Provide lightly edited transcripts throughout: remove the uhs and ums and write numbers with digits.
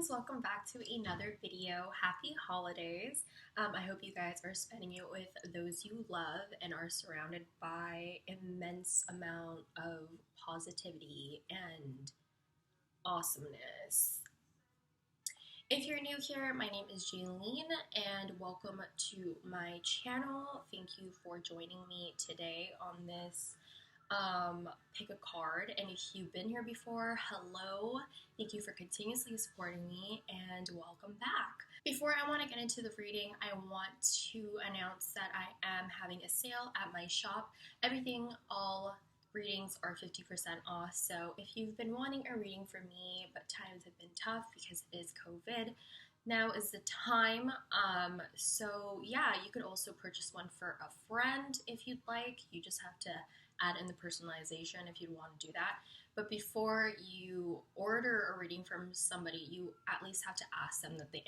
Earthlings, welcome back to another video. Happy holidays. I hope you guys are spending it with those you love and are surrounded by immense amount of positivity and awesomeness. If you're new here, my name is Jaleen and welcome to my channel. Thank you for joining me today on this pick a card. And if you've been here before, hello. Thank you for continuously supporting me and welcome back. Before I want to get into the reading, I want to announce that I am having a sale at my shop. All readings are 50% off. So if you've been wanting a reading from me, but times have been tough because it is COVID, now is the time. So yeah, you could also purchase one for a friend if you'd like. You just have to add in the personalization if you'd want to do that. But before you order a reading from somebody, you at least have to ask them that they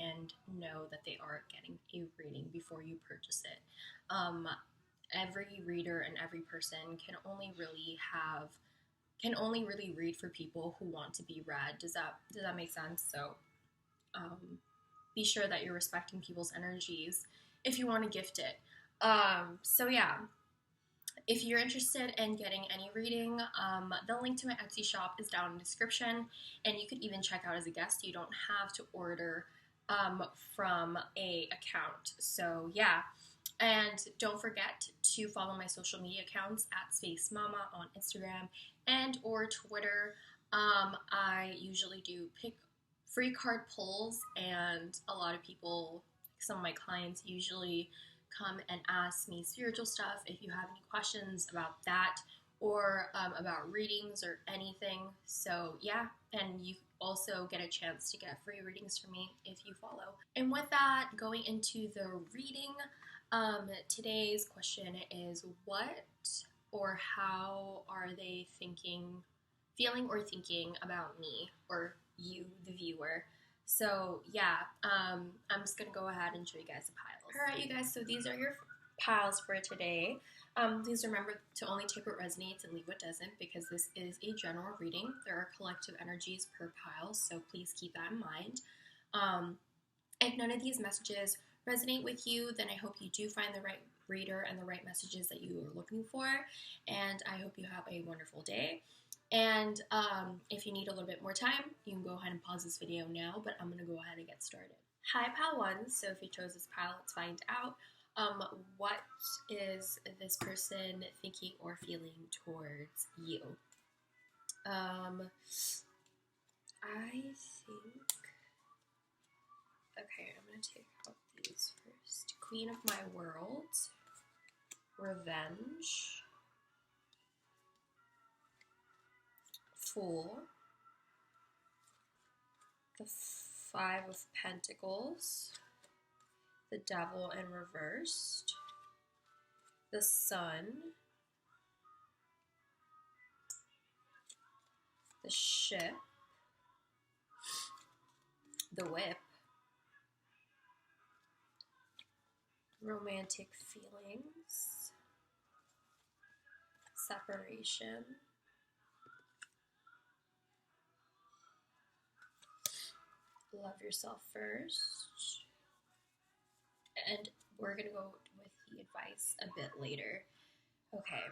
know that they are getting a reading before you purchase it. Every reader and every person can only really read for people who want to be read. Does that make sense? So be sure that you're respecting people's energies if you want to gift it. So yeah. If you're interested in getting any reading, the link to my Etsy shop is down in the description, and you could even check out as a guest. You don't have to order from a account. So yeah, and don't forget to follow my social media accounts at Space Mama on Instagram and or Twitter. I usually do pick free card pulls, and a lot of people, some of my clients usually come and ask me spiritual stuff if you have any questions about that or about readings or anything. So yeah, and you also get a chance to get free readings from me if you follow. And with that, going into the reading, today's question is what or how are they feeling or thinking about me or you, the viewer? So yeah, I'm just gonna go ahead and show you guys the piles. Alright you guys, so these are your piles for today. Please remember to only take what resonates and leave what doesn't, because this is a general reading. There are collective energies per pile, so please keep that in mind. If none of these messages resonate with you, then I hope you do find the right reader and the right messages that you are looking for, and I hope you have a wonderful day. And if you need a little bit more time, you can go ahead and pause this video now, but I'm going to go ahead and get started. Hi, pile 1. So if you chose this pile, let's find out what is this person thinking or feeling towards you. I think, okay, I'm going to take out these first. Queen of my world, revenge, Fool, the 5 of Pentacles, the Devil in reversed, the Sun, the Ship, the Whip, romantic feelings, separation, love yourself first, and we're going to go with the advice a bit later. Okay.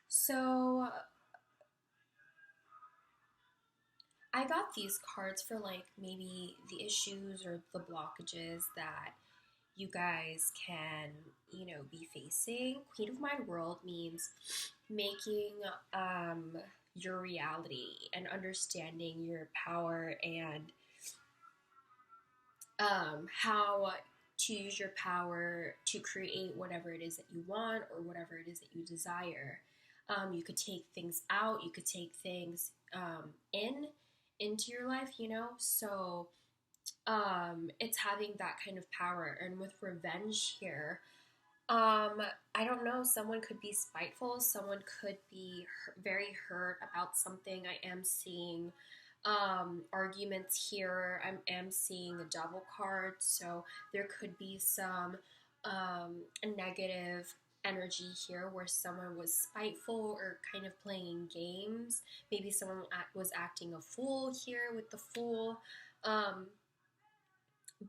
So I got these cards for like maybe the issues or the blockages that you guys can, be facing. Queen of Mind World means making your reality and understanding your power and how to use your power to create whatever it is that you want or whatever it is that you desire. You could take things out, you could take things into your life, so it's having that kind of power. And with revenge here, I don't know, someone could be spiteful, someone could be very hurt about something. I am seeing arguments here. I am seeing the Devil card, so there could be some negative energy here where someone was spiteful or kind of playing games. Maybe someone was acting a fool here with the Fool. Um,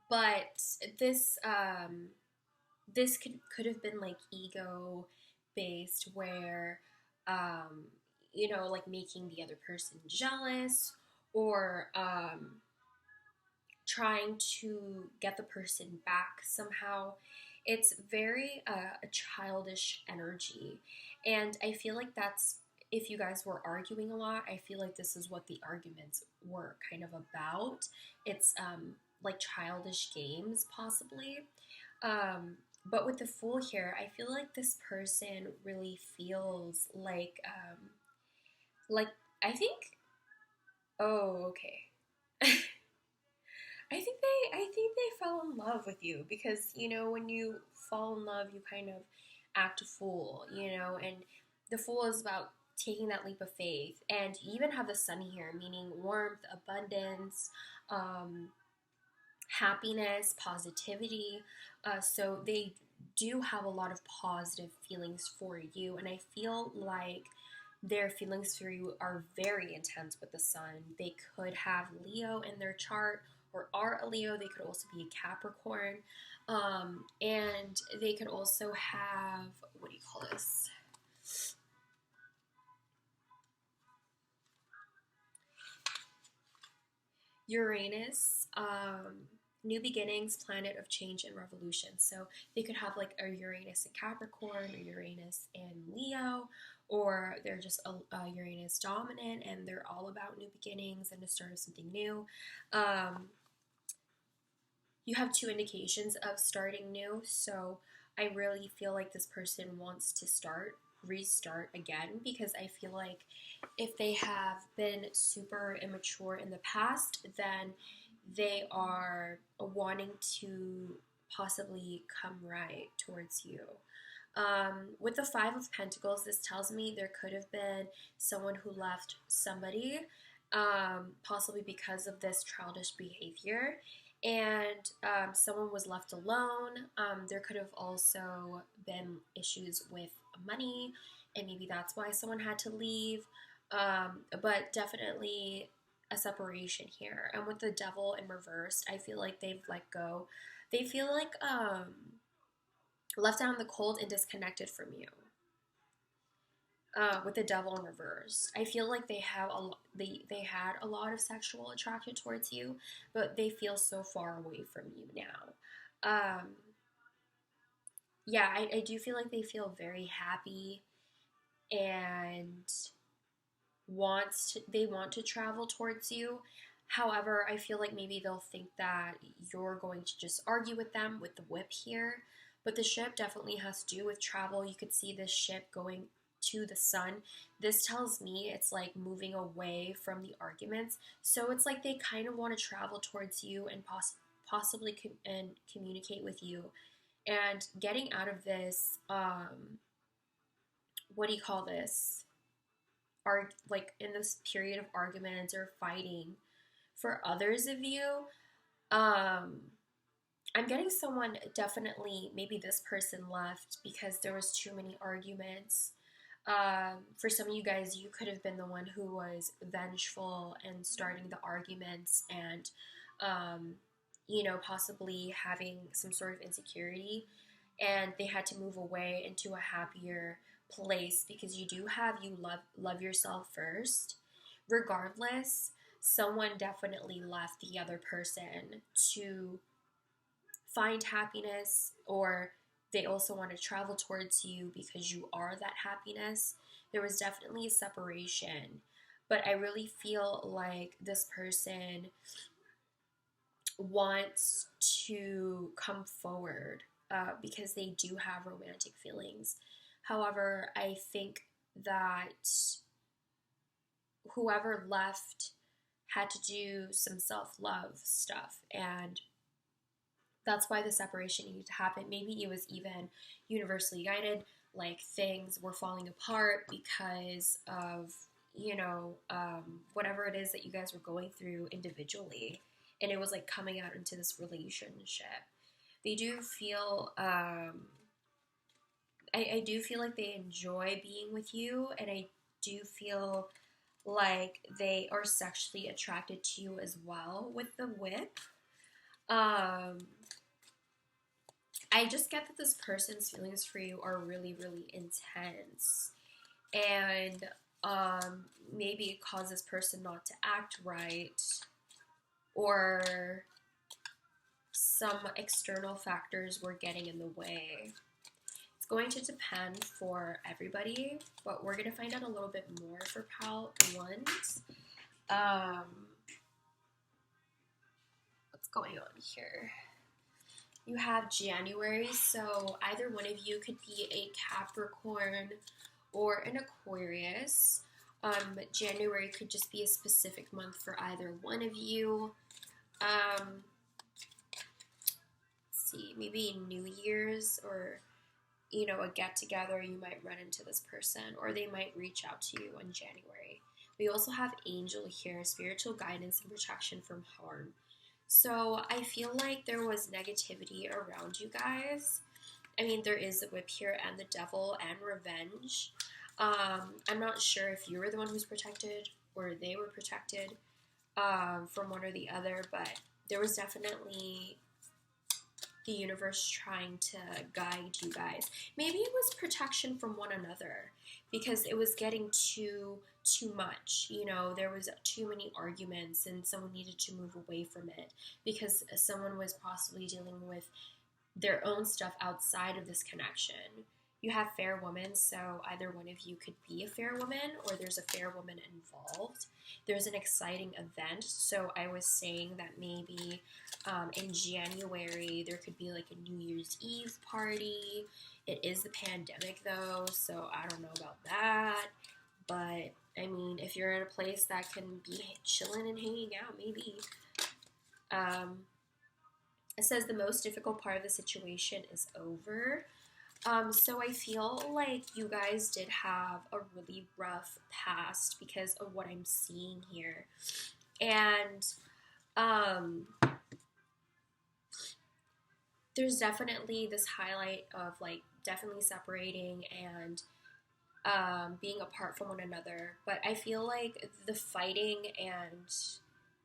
but this could have been like ego based, where um, like making the other person jealous, or trying to get the person back somehow. It's very a childish energy. And I feel like that's, if you guys were arguing a lot, I feel like this is what the arguments were kind of about. It's like childish games, possibly. But with the Fool here, I feel like this person really feels like I think. Oh, okay. I think they fell in love with you, because when you fall in love, you kind of act a fool, and the Fool is about taking that leap of faith. And you even have the Sun here, meaning warmth, abundance, um, happiness, positivity. So they do have a lot of positive feelings for you, and I feel like their feelings for you are very intense with the Sun. They could have Leo in their chart, or are a Leo. They could also be a Capricorn, and they could also have, what do you call this? Uranus, new beginnings, planet of change and revolution. So they could have like a Uranus in Capricorn, or Uranus in Leo, or they're just a Uranus dominant and they're all about new beginnings and the start of something new. You have two indications of starting new. So I really feel like this person wants to restart again, because I feel like if they have been super immature in the past, then they are wanting to possibly come right towards you. With the Five of Pentacles, this tells me there could have been someone who left somebody, possibly because of this childish behavior, and someone was left alone. There could have also been issues with money, and maybe that's why someone had to leave. But definitely a separation here. And with the Devil in reversed, I feel like they've let go. They feel like left out in the cold and disconnected from you. With the Devil in reverse, I feel like they had a lot of sexual attraction towards you, but they feel so far away from you now. Yeah, I do feel like they feel very happy, and they want to travel towards you. However, I feel like maybe they'll think that you're going to just argue with them with the Whip here. But the ship definitely has to do with travel. You could see this ship going to the Sun. This tells me it's like moving away from the arguments. So it's like they kind of want to travel towards you and possibly communicate with you, and getting out of this. What do you call this? Like in this period of arguments or fighting for others of you. I'm getting someone, definitely maybe this person left because there was too many arguments. For some of you guys, you could have been the one who was vengeful and starting the arguments, and possibly having some sort of insecurity, and they had to move away into a happier place, because you love yourself first. Regardless, someone definitely left the other person to find happiness, or they also want to travel towards you because you are that happiness. There was definitely a separation, but I really feel like this person wants to come forward, because they do have romantic feelings. However, I think that whoever left had to do some self-love stuff, and that's why the separation needed to happen. Maybe it was even universally guided, like things were falling apart because of, whatever it is that you guys were going through individually, and it was like coming out into this relationship. They do feel I do feel like they enjoy being with you, and I do feel like they are sexually attracted to you as well with the whip. I just get that this person's feelings for you are really, really intense. And maybe it causes this person not to act right, or some external factors were getting in the way. It's going to depend for everybody, but we're going to find out a little bit more for pal 1s. What's going on here? You have January, so either one of you could be a Capricorn or an Aquarius. January could just be a specific month for either one of you. Let's see, maybe New Year's, or a get-together, you might run into this person, or they might reach out to you in January. We also have angel here, spiritual guidance and protection from harm. So I feel like there was negativity around you guys. I mean, there is the whip here and the devil and revenge. I'm not sure if you were the one who's protected or they were protected from one or the other, but there was definitely the universe trying to guide you guys. Maybe it was protection from one another because it was getting too much. There was too many arguments and someone needed to move away from it because someone was possibly dealing with their own stuff outside of this connection. You have fair woman, so either one of you could be a fair woman or there's a fair woman involved. There's an exciting event, so I was saying that maybe in January there could be like a New Year's Eve party. It is the pandemic though, so I don't know about that. But, I mean, if you're in a place that can be chilling and hanging out, maybe. It says the most difficult part of the situation is over. So I feel like you guys did have a really rough past because of what I'm seeing here. And there's definitely this highlight of, like, definitely separating and being apart from one another. But I feel like the fighting and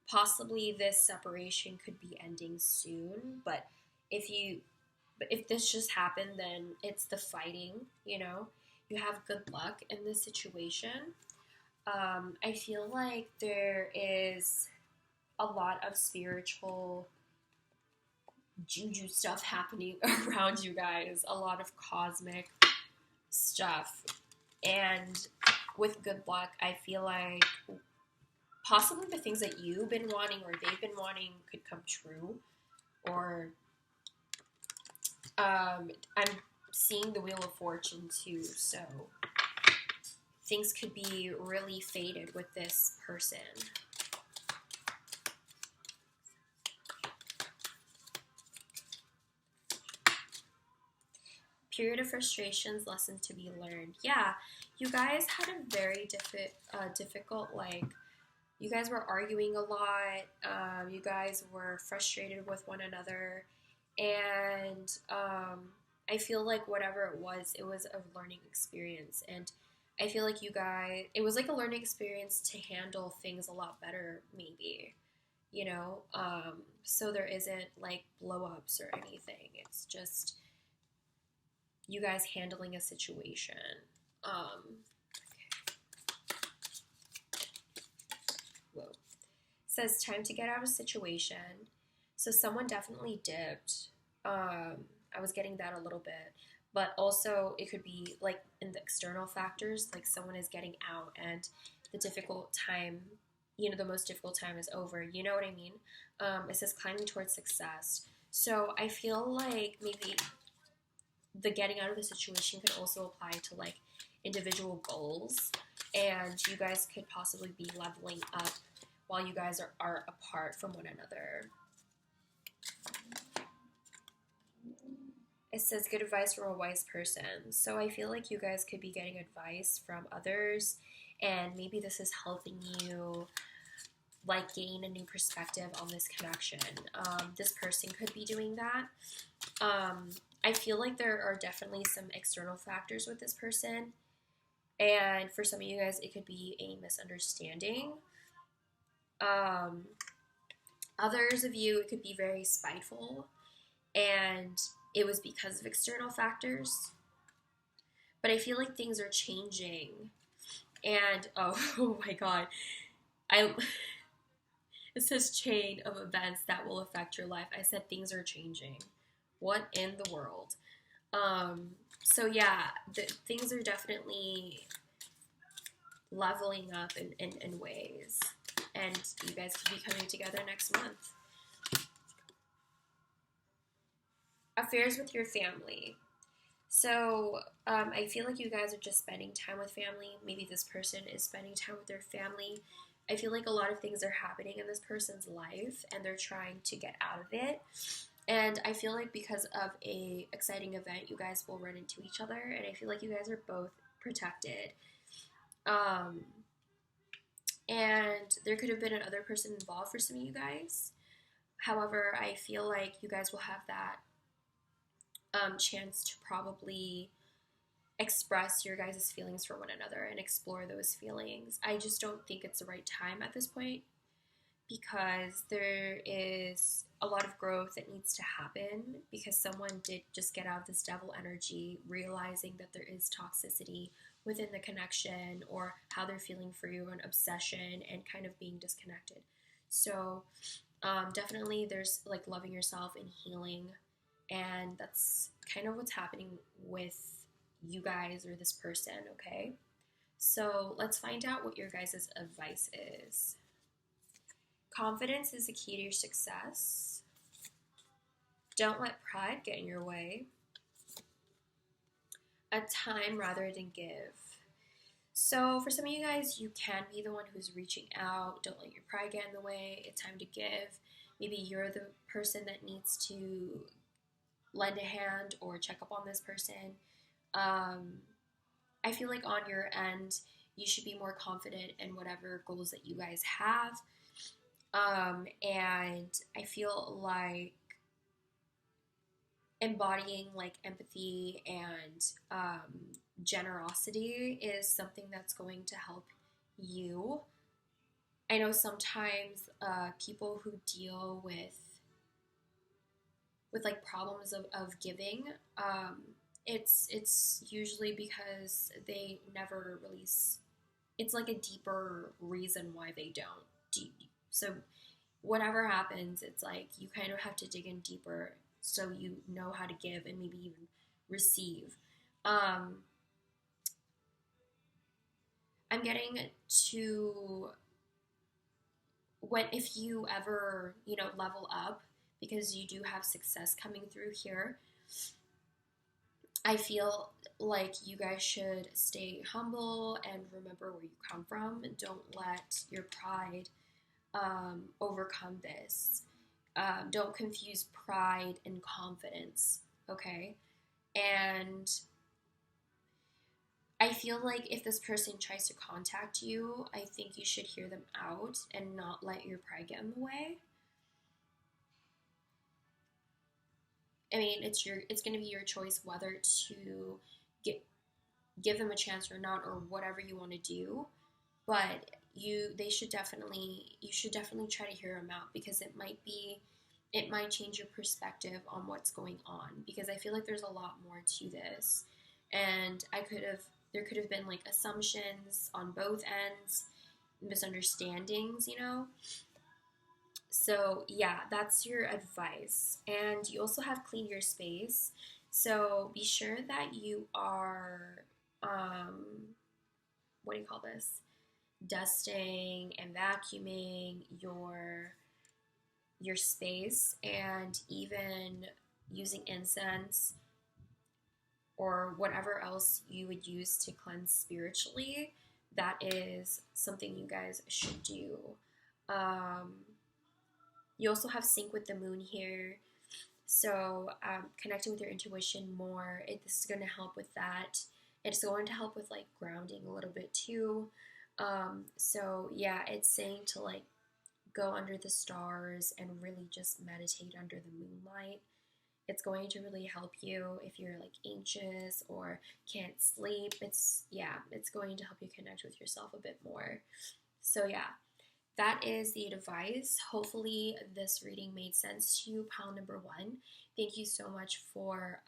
possibly this separation could be ending soon. But if this just happened, then it's the fighting, You have good luck in this situation. I feel like there is a lot of spiritual juju stuff happening around you guys, a lot of cosmic stuff. And with good luck, I feel like possibly the things that you've been wanting or they've been wanting could come true. Or I'm seeing the Wheel of Fortune too, so things could be really faded with this person. Period of frustrations, lesson to be learned. Yeah, you guys had a very difficult, you guys were arguing a lot. You guys were frustrated with one another. And I feel like whatever it was a learning experience. And I feel like it was like a learning experience to handle things a lot better, maybe. So there isn't like blow-ups or anything. It's just you guys handling a situation. Whoa. It says time to get out of situation. So someone definitely dipped. I was getting that a little bit. But also it could be like in the external factors, like someone is getting out and the difficult time, the most difficult time is over. You know what I mean? It says climbing towards success. So I feel like maybe the getting out of the situation could also apply to like individual goals, and you guys could possibly be leveling up while you guys are apart from one another. It says good advice from a wise person. So I feel like you guys could be getting advice from others, and maybe this is helping you like gain a new perspective on this connection. This person could be doing that. I feel like there are definitely some external factors with this person. And for some of you guys, it could be a misunderstanding. Others of you, it could be very spiteful, and it was because of external factors. But I feel like things are changing. And oh my god, I it says chain of events that will affect your life. I said things are changing. What in the world? So yeah, things are definitely leveling up in ways, and you guys could be coming together next month. Affairs with your family. So I feel like you guys are just spending time with family. Maybe this person is spending time with their family. I feel like a lot of things are happening in this person's life, and they're trying to get out of it. And I feel like because of a exciting event, you guys will run into each other, and I feel like you guys are both protected. And there could have been another person involved for some of you guys. However, I feel like you guys will have that chance to probably express your guys' feelings for one another and explore those feelings. I just don't think it's the right time at this point, because there is a lot of growth that needs to happen, because someone did just get out of this devil energy, realizing that there is toxicity within the connection, or how they're feeling for you, an obsession, and kind of being disconnected. So definitely there's like loving yourself and healing, and that's kind of what's happening with you guys or this person, okay? So let's find out what your guys' advice is. Confidence is the key to your success. Don't let pride get in your way. A time rather than give. So for some of you guys, you can be the one who's reaching out. Don't let your pride get in the way. It's time to give. Maybe you're the person that needs to lend a hand or check up on this person. I feel like on your end, you should be more confident in whatever goals that you guys have. And I feel like embodying like empathy and generosity is something that's going to help you. I know sometimes people who deal with like problems of giving, it's usually because they never release. It's like a deeper reason why they don't. So whatever happens, it's like you kind of have to dig in deeper so you know how to give and maybe even receive. I'm getting to if you ever, level up, because you do have success coming through here, I feel like you guys should stay humble and remember where you come from, and don't let your pride overcome this. Don't confuse pride and confidence, okay? And I feel like if this person tries to contact you, I think you should hear them out and not let your pride get in the way. I mean, it's going to be your choice whether to give them a chance or not, or whatever you want to do. But you should definitely try to hear them out, because it might change your perspective on what's going on, because I feel like there's a lot more to this, and there could have been like assumptions on both ends, misunderstandings, So yeah, that's your advice. And you also have clean your space. So be sure that you are, what do you call this? Dusting and vacuuming your space, and even using incense or whatever else you would use to cleanse spiritually. That is something you guys should do. You also have sync with the moon here. So connecting with your intuition more, this is going to help with that. It's going to help with like grounding a little bit too. So yeah, it's saying to like go under the stars and really just meditate under the moonlight. It's going to really help you if you're like anxious or can't sleep. It's going to help you connect with yourself a bit more. So yeah, that is the advice. Hopefully this reading made sense to you, pal number one. Thank you so much for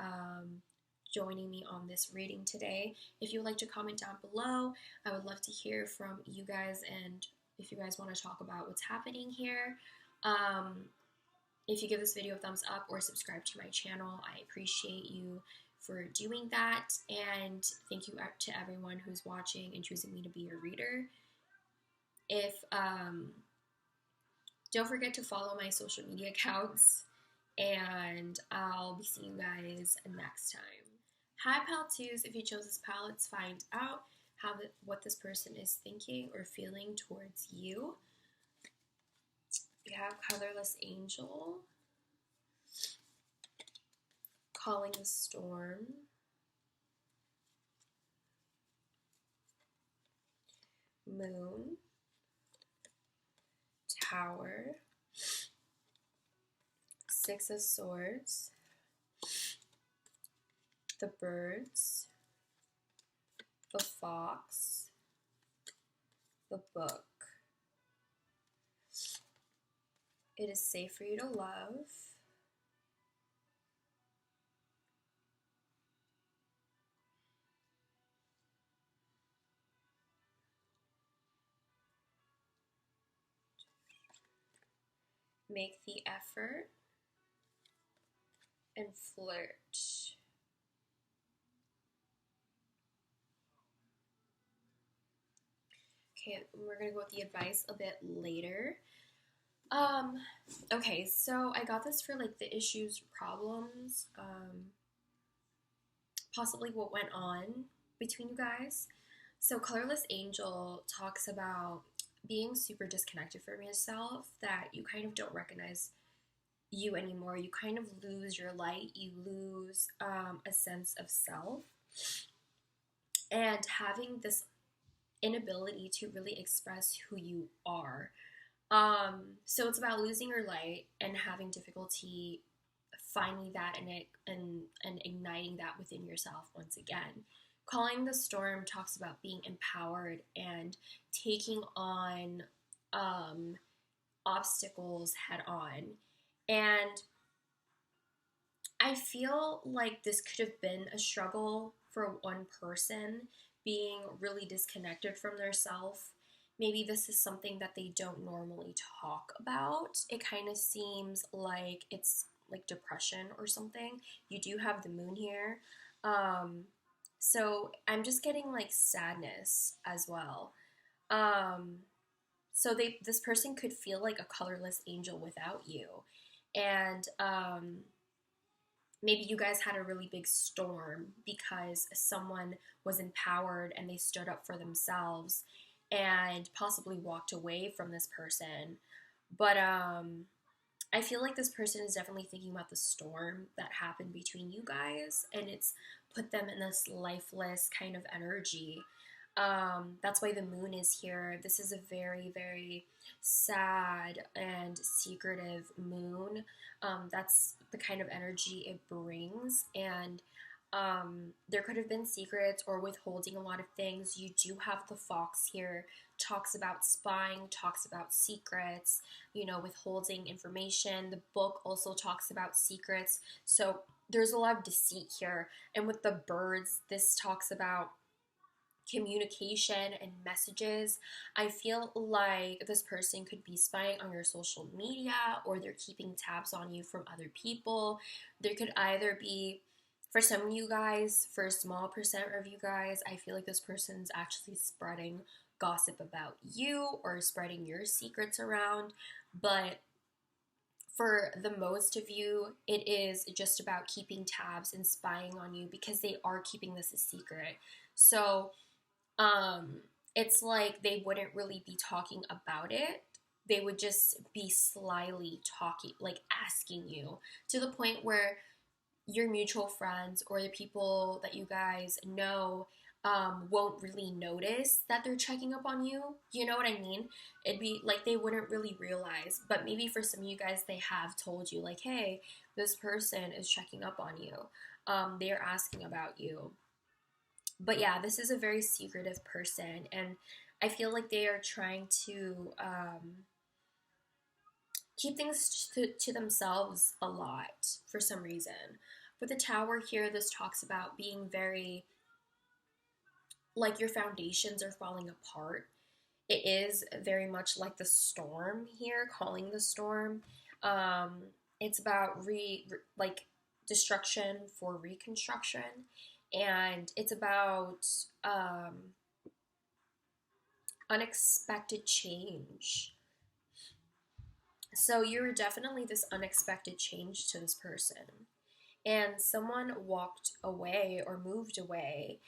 joining me on this reading today. If you would like to comment down below, I would love to hear from you guys, and if you guys want to talk about what's happening here. If you give this video a thumbs up or subscribe to my channel, I appreciate you for doing that. And thank you to everyone who's watching and choosing me to be your reader. If don't forget to follow my social media accounts, and I'll be seeing you guys next time. Hi, pal twos. If you chose this pal, let's find out what this person is thinking or feeling towards you. We have Colorless Angel, Calling the Storm, Moon, Tower, Six of Swords, the Birds, the Fox, the Book. It is safe for you to love. Make the effort. And flirt. Okay, we're gonna go with the advice a bit later. Okay, so I got this for like the issues, problems, possibly what went on between you guys. So Colorless Angel talks about being super disconnected from yourself, that you kind of don't recognize you anymore. You kind of lose your light, you lose a sense of self, and having this inability to really express who you are. So it's about losing your light and having difficulty finding that and igniting that within yourself once again. Calling the Storm talks about being empowered and taking on obstacles head on. And I feel like this could have been a struggle for one person, being really disconnected from their self. Maybe this is something that they don't normally talk about. It kind of seems like it's like depression or something. You do have the moon here. So I'm just getting like sadness as well. So this person could feel like a colorless angel without you. And maybe you guys had a really big storm because someone was empowered and they stood up for themselves and possibly walked away from this person. But I feel like this person is definitely thinking about the storm that happened between you guys, and it's put them in this lifeless kind of energy. That's why the moon is here. This is a very, very sad and secretive moon. That's the kind of energy it brings, and there could have been secrets or withholding a lot of things. You do have the fox here, talks about spying, talks about secrets, withholding information. The book also talks about secrets. So there's a lot of deceit here. And with the birds, this talks about communication and messages. I feel like this person could be spying on your social media, or they're keeping tabs on you from other people. There could either be, for some of you guys, for a small percent of you guys, I feel like this person's actually spreading gossip about you or spreading your secrets around. But for the most of you, it is just about keeping tabs and spying on you because they are keeping this a secret. So it's like they wouldn't really be talking about it. They would just be slyly talking, like asking you, to the point where your mutual friends or the people that you guys know won't really notice that they're checking up on you. You know what I mean? It'd be like they wouldn't really realize. But maybe for some of you guys, they have told you, like, hey, this person is checking up on you. They're asking about you. But yeah, this is a very secretive person, and I feel like they are trying to keep things to themselves a lot for some reason. With the Tower here, this talks about being very, like, your foundations are falling apart. It is very much like the storm here, calling the storm. Um, it's about like destruction for reconstruction, and it's about unexpected change. So you're definitely this unexpected change to this person, and someone walked away or moved away.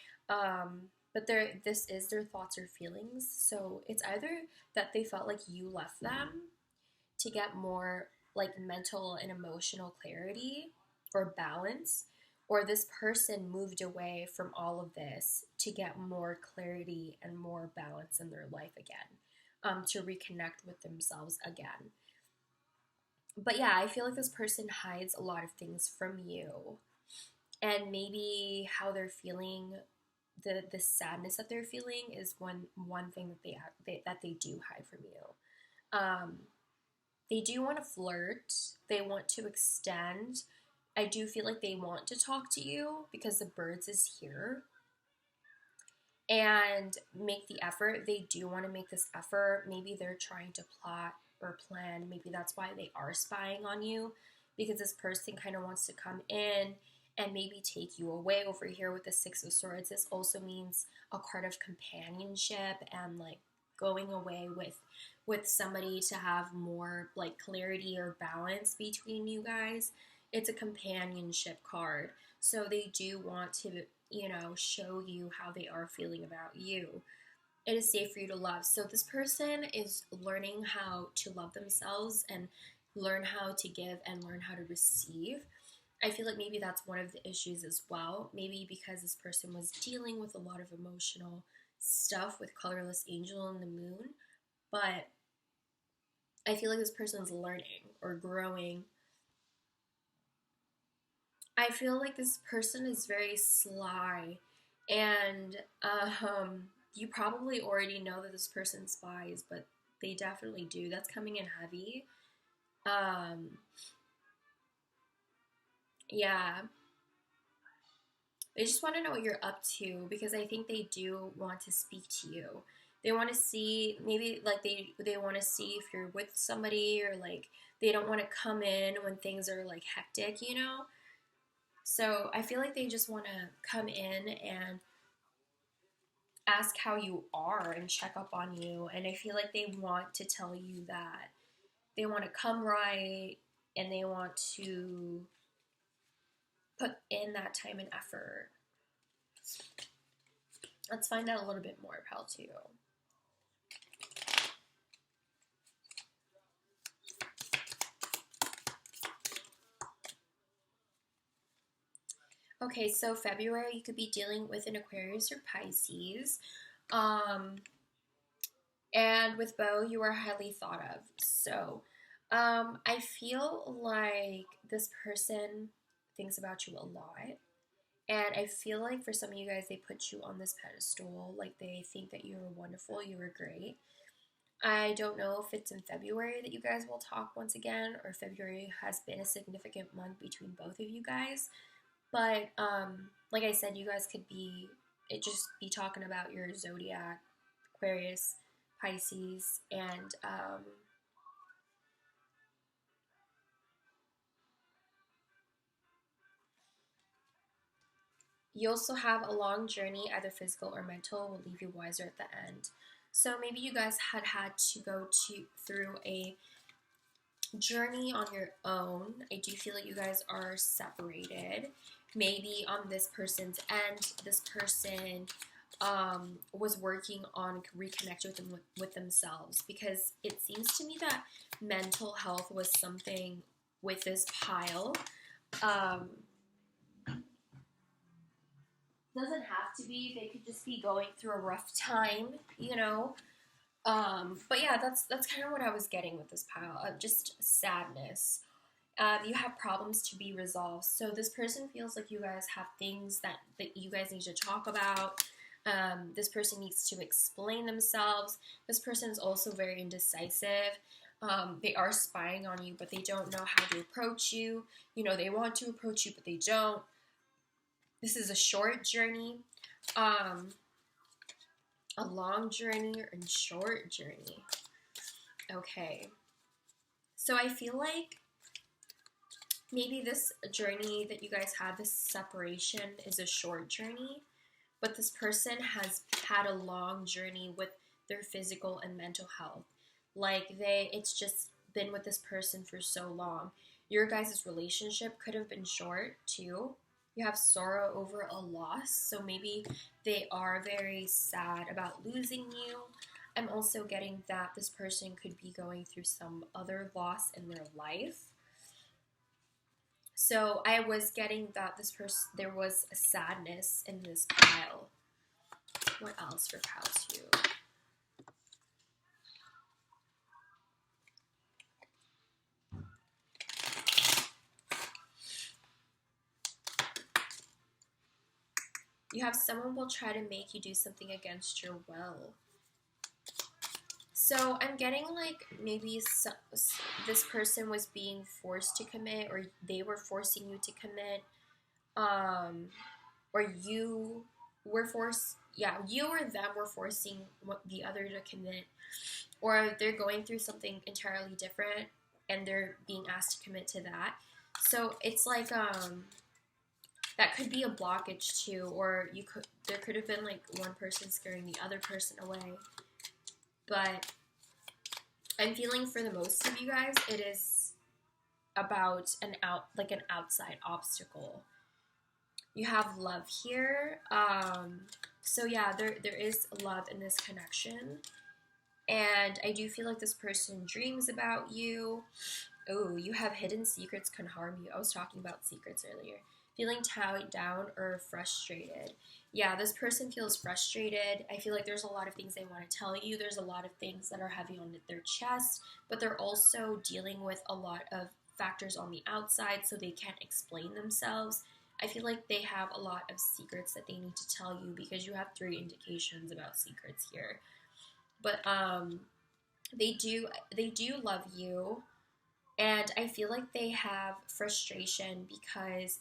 But this is their thoughts or feelings. So it's either that they felt like you left them to get more like mental and emotional clarity or balance, or this person moved away from all of this to get more clarity and more balance in their life again, to reconnect with themselves again. But yeah, I feel like this person hides a lot of things from you, and maybe how they're feeling, the sadness that they're feeling is one thing that they do hide from you. They do want to flirt. They want to extend. I do feel like they want to talk to you because the birds is here and make the effort. They do want to make this effort. Maybe they're trying to plot or plan. Maybe that's why they are spying on you, because this person kind of wants to come in and maybe take you away. Over here with the Six of Swords, this also means a card of companionship and like going away with somebody to have more like clarity or balance between you guys. It's a companionship card. So they do want to, show you how they are feeling about you. It is safe for you to love. So this person is learning how to love themselves and learn how to give and learn how to receive. I feel like maybe that's one of the issues as well. Maybe because this person was dealing with a lot of emotional stuff with colorless angel and the moon. But I feel like this person's learning or growing. I feel like this person is very sly, and you probably already know that this person spies, but they definitely do. That's coming in heavy. Um, yeah, they just want to know what you're up to, because I think they do want to speak to you. They want to see, maybe like they want to see if you're with somebody, or like they don't want to come in when things are like hectic. So I feel like they just want to come in and ask how you are and check up on you. And I feel like they want to tell you that they want to come right, and they want to put in that time and effort. Let's find out a little bit more about you. Okay, so February, you could be dealing with an Aquarius or Pisces. And with Bo, you are highly thought of. So I feel like this person thinks about you a lot. And I feel like for some of you guys, they put you on this pedestal. Like they think that you were wonderful, you were great. I don't know if it's in February that you guys will talk once again, or February has been a significant month between both of you guys. But like I said, you guys could be talking about your zodiac, Aquarius, Pisces, and you also have a long journey, either physical or mental, will leave you wiser at the end. So maybe you guys had to go through a journey on your own. I do feel like you guys are separated. Maybe on this person's end, this person was working on reconnecting with themselves, because it seems to me that mental health was something with this pile. Doesn't have to be. They could just be going through a rough time. But yeah, that's kind of what I was getting with this pile. Just sadness. You have problems to be resolved. So this person feels like you guys have things that you guys need to talk about. This person needs to explain themselves. This person is also very indecisive. They are spying on you, but they don't know how to approach you. You know, they want to approach you, but they don't. This is a short journey, a long journey, or a short journey. Okay. So I feel like maybe this journey that you guys had, this separation, is a short journey, but this person has had a long journey with their physical and mental health. Like it's just been with this person for so long. Your guys' relationship could have been short too. You have sorrow over a loss, so maybe they are very sad about losing you. I'm also getting that this person could be going through some other loss in their life. So I was getting that this person, there was a sadness in this pile. What else for pile 2? You have someone will try to make you do something against your will. So I'm getting like maybe this person was being forced to commit, or they were forcing you to commit, or you were forced. Yeah, you or them were forcing the other to commit, or they're going through something entirely different and they're being asked to commit to that. So it's like that could be a blockage too, or there could have been like one person scaring the other person away. But I'm feeling for the most of you guys, it is about an outside obstacle. You have love here. So yeah, there is love in this connection. And I do feel like this person dreams about you. Oh, you have hidden secrets can harm you. I was talking about secrets earlier. Feeling tied down or frustrated. Yeah, this person feels frustrated. I feel like there's a lot of things they want to tell you. There's a lot of things that are heavy on their chest, but they're also dealing with a lot of factors on the outside, so they can't explain themselves. I feel like they have a lot of secrets that they need to tell you, because you have 3 indications about secrets here. But they do love you, and I feel like they have frustration because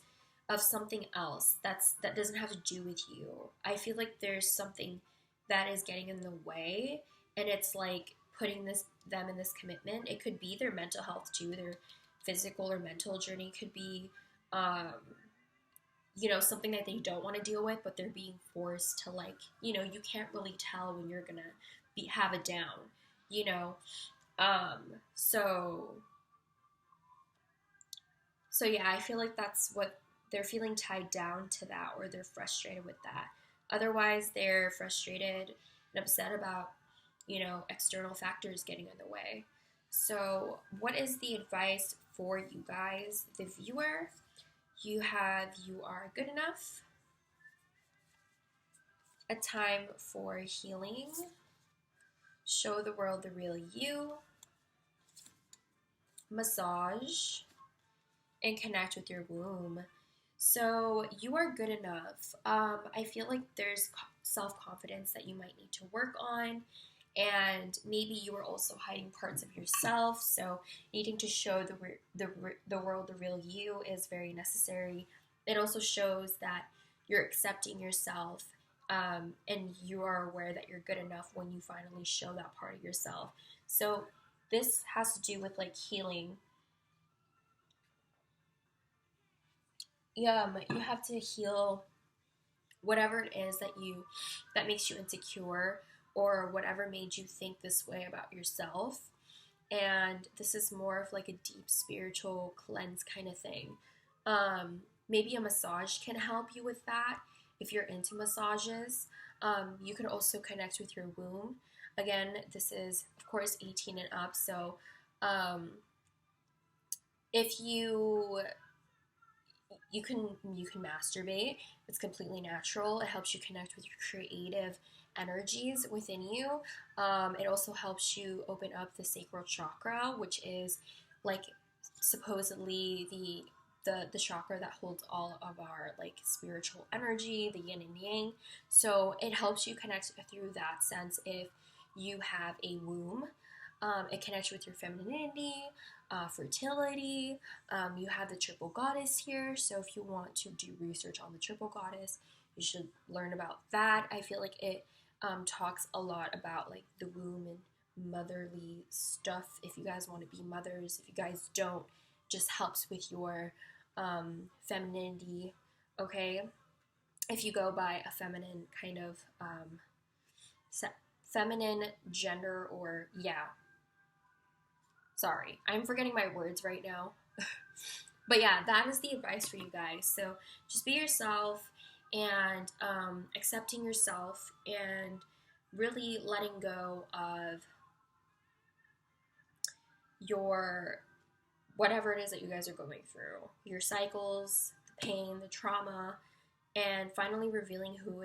of something else that doesn't have to do with you. I feel like there's something that is getting in the way, and it's like putting them in this commitment. It could be their mental health too. Their physical or mental journey could be something that they don't want to deal with, but they're being forced to, like, you can't really tell when you're gonna have a down, you know. So yeah, I feel like that's what they're feeling, tied down to that, or they're frustrated with that. Otherwise, they're frustrated and upset about, external factors getting in the way. So what is the advice for you guys, the viewer? You are good enough, a time for healing, show the world the real you, massage, and connect with your womb. So you are good enough. I feel like there's self-confidence that you might need to work on, and maybe you are also hiding parts of yourself. So needing to show the world the real you is very necessary. It also shows that you're accepting yourself, and you are aware that you're good enough when you finally show that part of yourself. So this has to do with like healing. You have to heal whatever it is that makes you insecure, or whatever made you think this way about yourself. And this is more of like a deep spiritual cleanse kind of thing. Maybe a massage can help you with that if you're into massages. You can also connect with your womb. Again, this is of course 18 and up, so if you can masturbate. It's completely natural. It helps you connect with your creative energies within you. It also helps you open up the sacral chakra, which is like supposedly the chakra that holds all of our like spiritual energy, the yin and yang. So it helps you connect through that sense. If you have a womb, it connects you with your femininity, fertility. You have the triple goddess here, so if you want to do research on the triple goddess, you should learn about that. I feel like it talks a lot about like the womb and motherly stuff. If you guys want to be mothers, if you guys don't, just helps with your femininity. Okay, if you go by a feminine kind of feminine gender, or yeah, sorry, I'm forgetting my words right now. But yeah, that is the advice for you guys. So just be yourself, and accepting yourself, and really letting go of your whatever it is that you guys are going through, your cycles, the pain, the trauma, and finally revealing who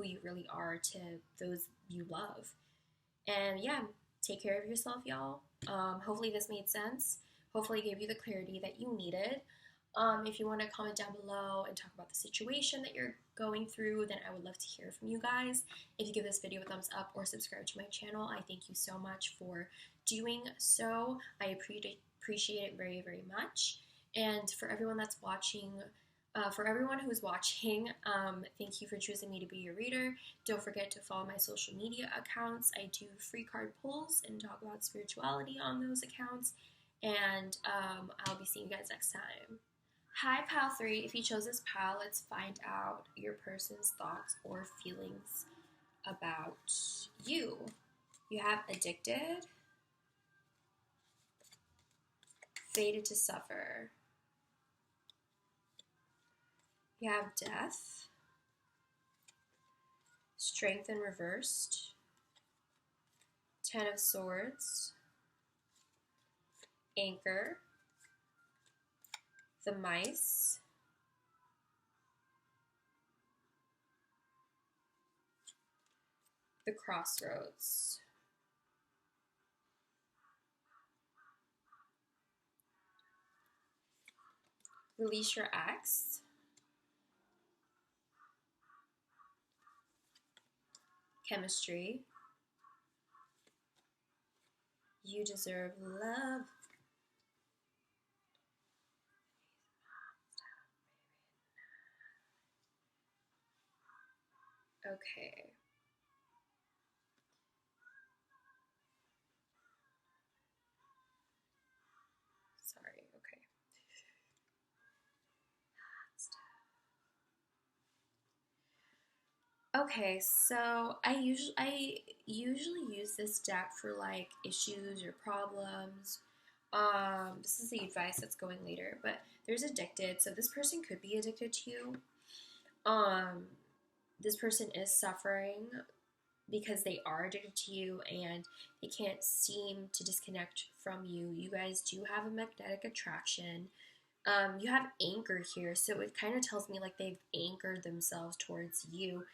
you really are to those you love. And yeah, take care of yourself, y'all. Hopefully this made sense. Hopefully it gave you the clarity that you needed. If you want to comment down below and talk about the situation that you're going through, then I would love to hear from you guys. If you give this video a thumbs up or subscribe to my channel, I thank you so much for doing so. I appreciate it very, very much. And for everyone that's watching, for everyone who's watching, thank you for choosing me to be your reader. Don't forget to follow my social media accounts. I do free card pulls and talk about spirituality on those accounts. And I'll be seeing you guys next time. Hi, Pal 3. If you chose this pal, let's find out your person's thoughts or feelings about you. You have addicted, fated to suffer. You have death, strength and reversed, 10 of swords, anchor, the mice, the crossroads. Release your ex, chemistry, you deserve love. Okay. Sorry, okay. Okay, so I usually use this deck for like issues or problems. This is the advice that's going later, but there's addicted, so this person could be addicted to you. This person is suffering because they are addicted to you and they can't seem to disconnect from you. You guys do have a magnetic attraction. You have anchor here, so it kind of tells me like they've anchored themselves towards you.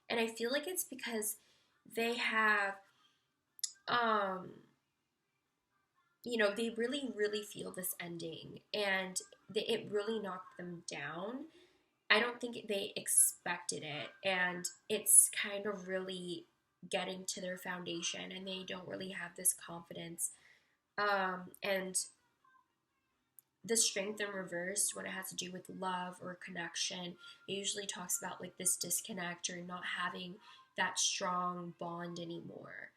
And I feel like it's because they have, they really, really feel this ending, and it really knocked them down. I don't think they expected it, and it's kind of really getting to their foundation, and they don't really have this confidence. And the strength in reverse, when it has to do with love or connection, it usually talks about like this disconnect or not having that strong bond anymore.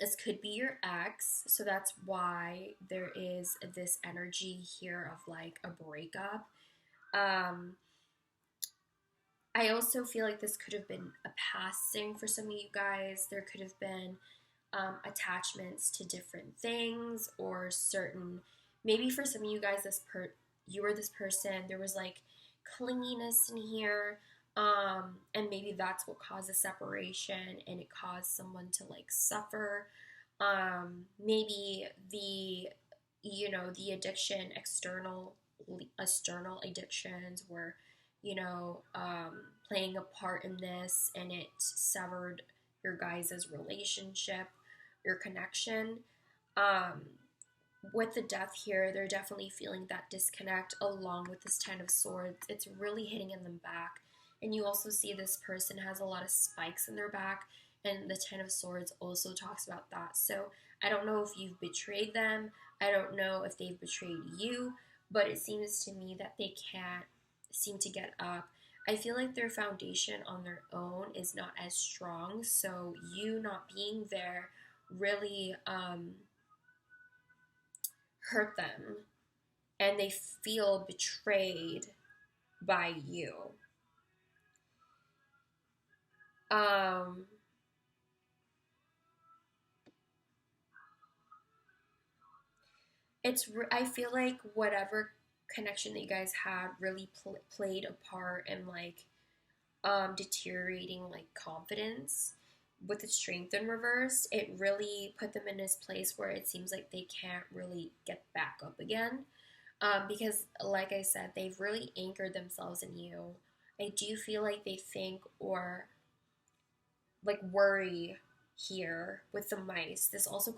This could be your ex, so that's why there is this energy here of like a breakup. I also feel like this could have been a passing for some of you guys. There could have been attachments to different things, or certain, maybe for some of you guys, you were this person, there was like clinginess in here, and maybe that's what caused a separation, and it caused someone to like suffer. Maybe the addiction, external addictions were, playing a part in this, and it severed your guys' relationship, your connection. with the death here, they're definitely feeling that disconnect along with this Ten of Swords. It's really hitting in them back. And you also see this person has a lot of spikes in their back, and the Ten of Swords also talks about that. So I don't know if you've betrayed them. I don't know if they've betrayed you, but it seems to me that they can't seem to get up. I feel like their foundation on their own is not as strong, so you not being there really hurt them, and they feel betrayed by you. I feel like whatever connection that you guys had really played a part in like deteriorating like confidence with the strength in reverse. It really put them in this place where it seems like they can't really get back up again, because like I said, they've really anchored themselves in you. I do feel like they think or like worry here with the mice. This also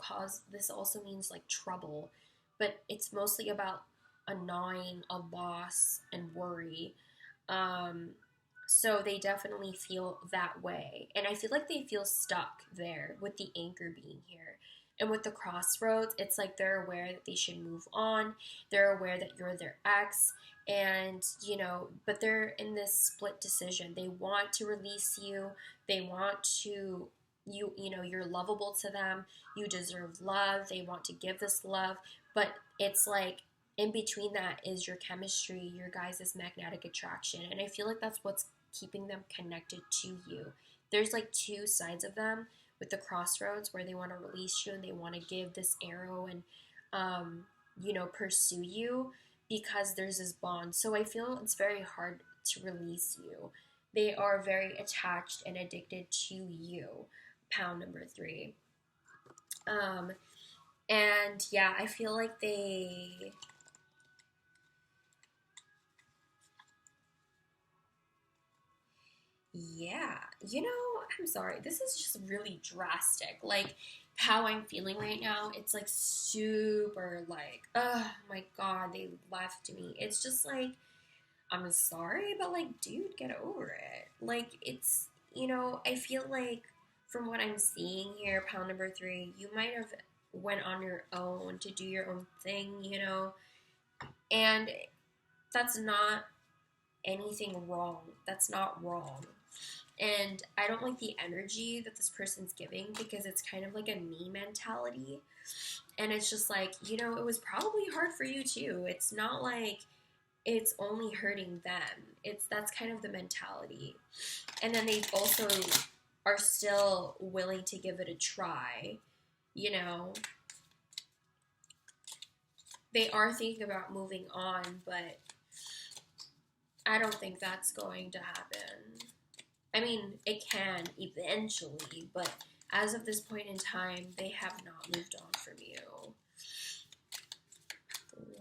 means like trouble, but it's mostly about a gnawing, a loss, and worry. So they definitely feel that way. And I feel like they feel stuck there with the anchor being here. And with the crossroads, it's like they're aware that they should move on. They're aware that you're their ex. And, but they're in this split decision. They want to release you. They want to, you're lovable to them. You deserve love. They want to give this love. But it's like, in between that is your chemistry, your guys' magnetic attraction. And I feel like that's what's keeping them connected to you. There's like two sides of them with the crossroads where they want to release you and they want to give this arrow and, pursue you because there's this bond. So I feel it's very hard to release you. They are very attached and addicted to you. Pound number 3. And yeah, I feel like yeah, I'm sorry. This is just really drastic. Like, how I'm feeling right now, it's like super like, oh my god, they left me. It's just like, I'm sorry, but like, dude, get over it. Like, it's, I feel like from what I'm seeing here, pound number 3, you might have went on your own to do your own thing, and that's not anything wrong. That's not wrong. And I don't like the energy that this person's giving because it's kind of like a me mentality. And it's just like, it was probably hard for you too. It's not like it's only hurting them. That's kind of the mentality. And then they also are still willing to give it a try, They are thinking about moving on, but I don't think that's going to happen. I mean, it can eventually, but as of this point in time, they have not moved on from you.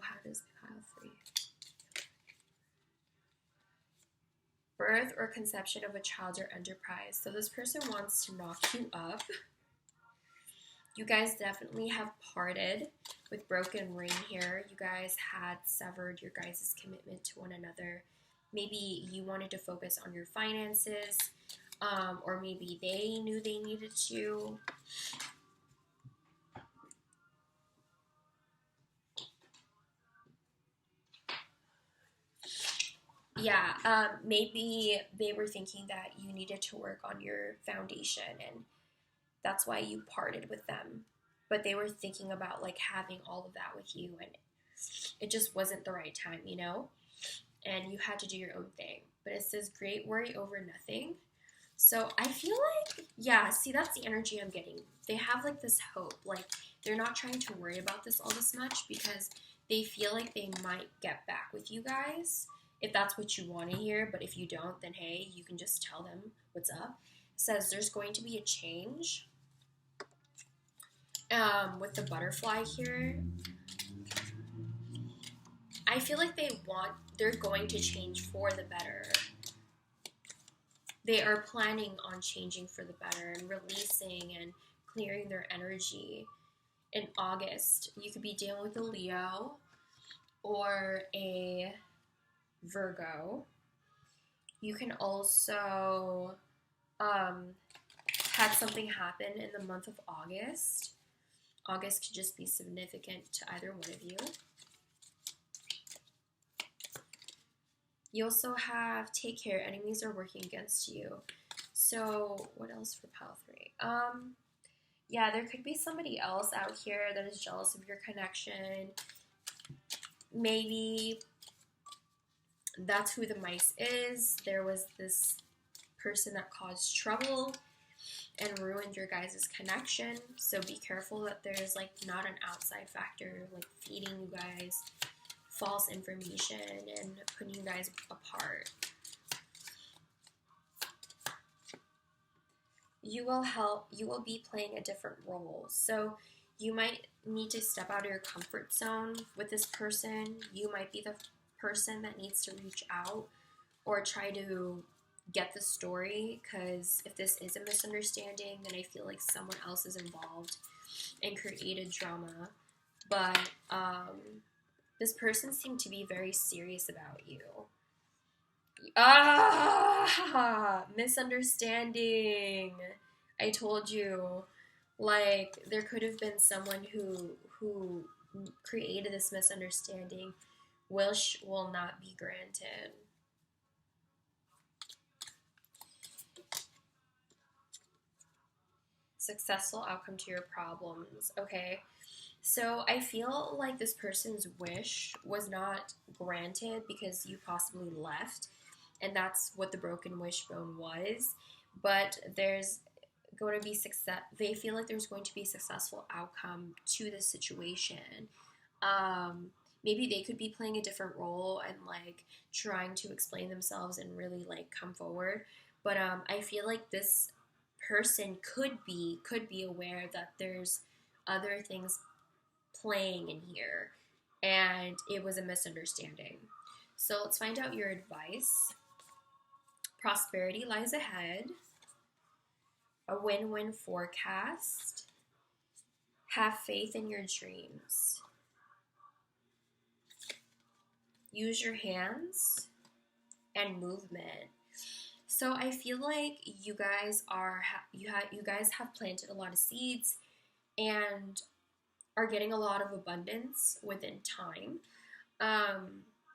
How does pile 3? Birth or conception of a child or enterprise. So this person wants to knock you up. You guys definitely have parted with broken ring here. You guys had severed your guys' commitment to one another. Maybe you wanted to focus on your finances, or maybe they knew they needed to. Yeah, maybe they were thinking that you needed to work on your foundation, and that's why you parted with them. But they were thinking about like having all of that with you, and it just wasn't the right time, and you had to do your own thing. But it says great worry over nothing. So I feel like, yeah, see, that's the energy I'm getting. They have like this hope. Like, they're not trying to worry about this all this much because they feel like they might get back with you guys if that's what you want to hear. But if you don't, then hey, you can just tell them what's up. It says there's going to be a change with the butterfly here. I feel like they're going to change for the better. They are planning on changing for the better and releasing and clearing their energy. in August. You could be dealing with a Leo or a Virgo. You can also had something happen in the month of August. August could just be significant to either one of you. You also have take care, enemies are working against you. So what else for pile 3? Yeah, there could be somebody else out here that is jealous of your connection. Maybe that's who the mice is. There was this person that caused trouble and ruined your guys' connection. So be careful that there's like not an outside factor like feeding you guys false information and putting you guys apart. You will be playing a different role. So you might need to step out of your comfort zone with this person. You might be the person that needs to reach out or try to get the story, because if this is a misunderstanding, then I feel like someone else is involved and created drama. But this person seemed to be very serious about you. Misunderstanding. I told you, like, there could have been someone who created this misunderstanding. Wish will not be granted. Successful outcome to your problems. Okay. So I feel like this person's wish was not granted because you possibly left, and that's what the broken wishbone was. But there's going to be success. They feel like there's going to be a successful outcome to this situation. Maybe they could be playing a different role and like trying to explain themselves and really like come forward. But I feel like this person could be aware that there's other things playing in here and it was a misunderstanding. So let's find out your advice. Prosperity lies ahead. A win-win forecast. Have faith in your dreams. Use your hands and movement. So I feel like you guys have planted a lot of seeds and are getting a lot of abundance within time.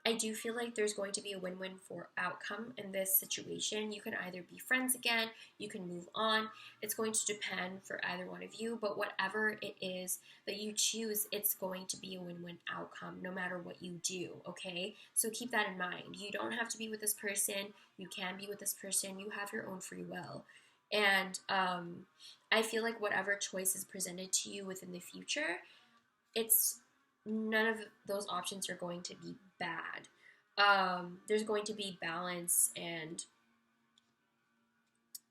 I do feel like there's going to be a win-win for outcome in this situation. You can either be friends again, you can move on. It's going to depend for either one of you, but whatever it is that you choose, it's going to be a win-win outcome no matter what you do, okay? So keep that in mind. You don't have to be with this person. You can be with this person. You have your own free will. And I feel like whatever choice is presented to you within the future, none of those options are going to be bad. There's going to be balance, and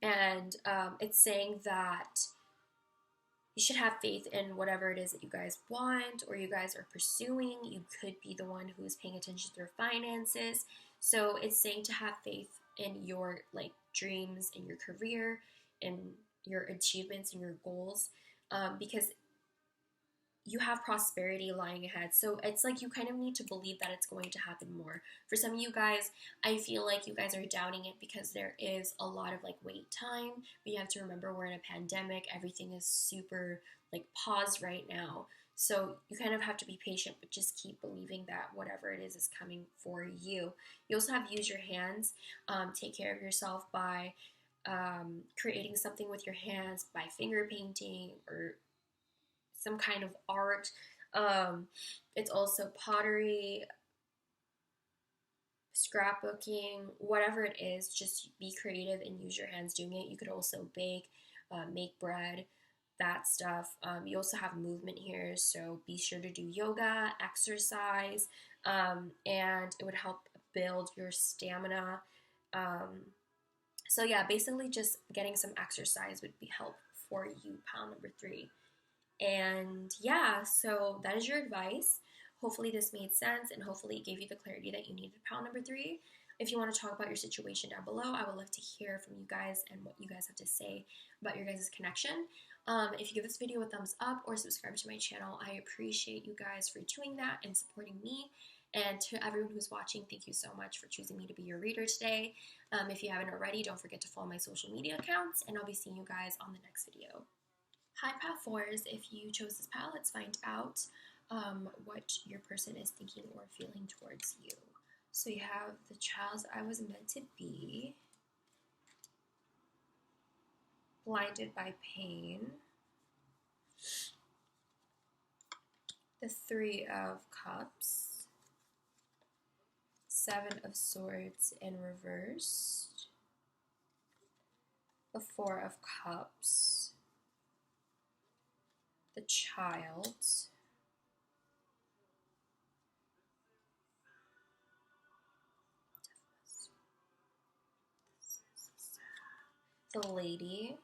it's saying that you should have faith in whatever it is that you guys want or you guys are pursuing. You could be the one who's paying attention to their finances. So it's saying to have faith in your like dreams, in your career, in your achievements and your goals, because you have prosperity lying ahead. So it's like you kind of need to believe that it's going to happen more. For some of you guys, I feel like you guys are doubting it because there is a lot of like wait time. But you have to remember we're in a pandemic. Everything is super like paused right now. So you kind of have to be patient, but just keep believing that whatever it is coming for you. You also have use your hands. Take care of yourself by creating something with your hands, by finger painting or some kind of art. It's also pottery, scrapbooking, whatever it is, just be creative and use your hands doing it. You could also bake, make bread, that stuff. You also have movement here, so be sure to do yoga, exercise, and it would help build your stamina. So yeah, basically just getting some exercise would be helpful for you, pile number 3. And yeah, so that is your advice. Hopefully this made sense and hopefully it gave you the clarity that you needed, pile number 3. If you want to talk about your situation down below, I would love to hear from you guys and what you guys have to say about your guys' connection. If you give this video a thumbs up or subscribe to my channel, I appreciate you guys for doing that and supporting me. And to everyone who's watching, thank you so much for choosing me to be your reader today. If you haven't already, don't forget to follow my social media accounts, and I'll be seeing you guys on the next video. Hi, Path 4s. If you chose this path, let's find out what your person is thinking or feeling towards you. So you have the child I was meant to be, blinded by pain, the 3 of Cups, 7 of Swords in reverse, the 4 of Cups, the child, the lady,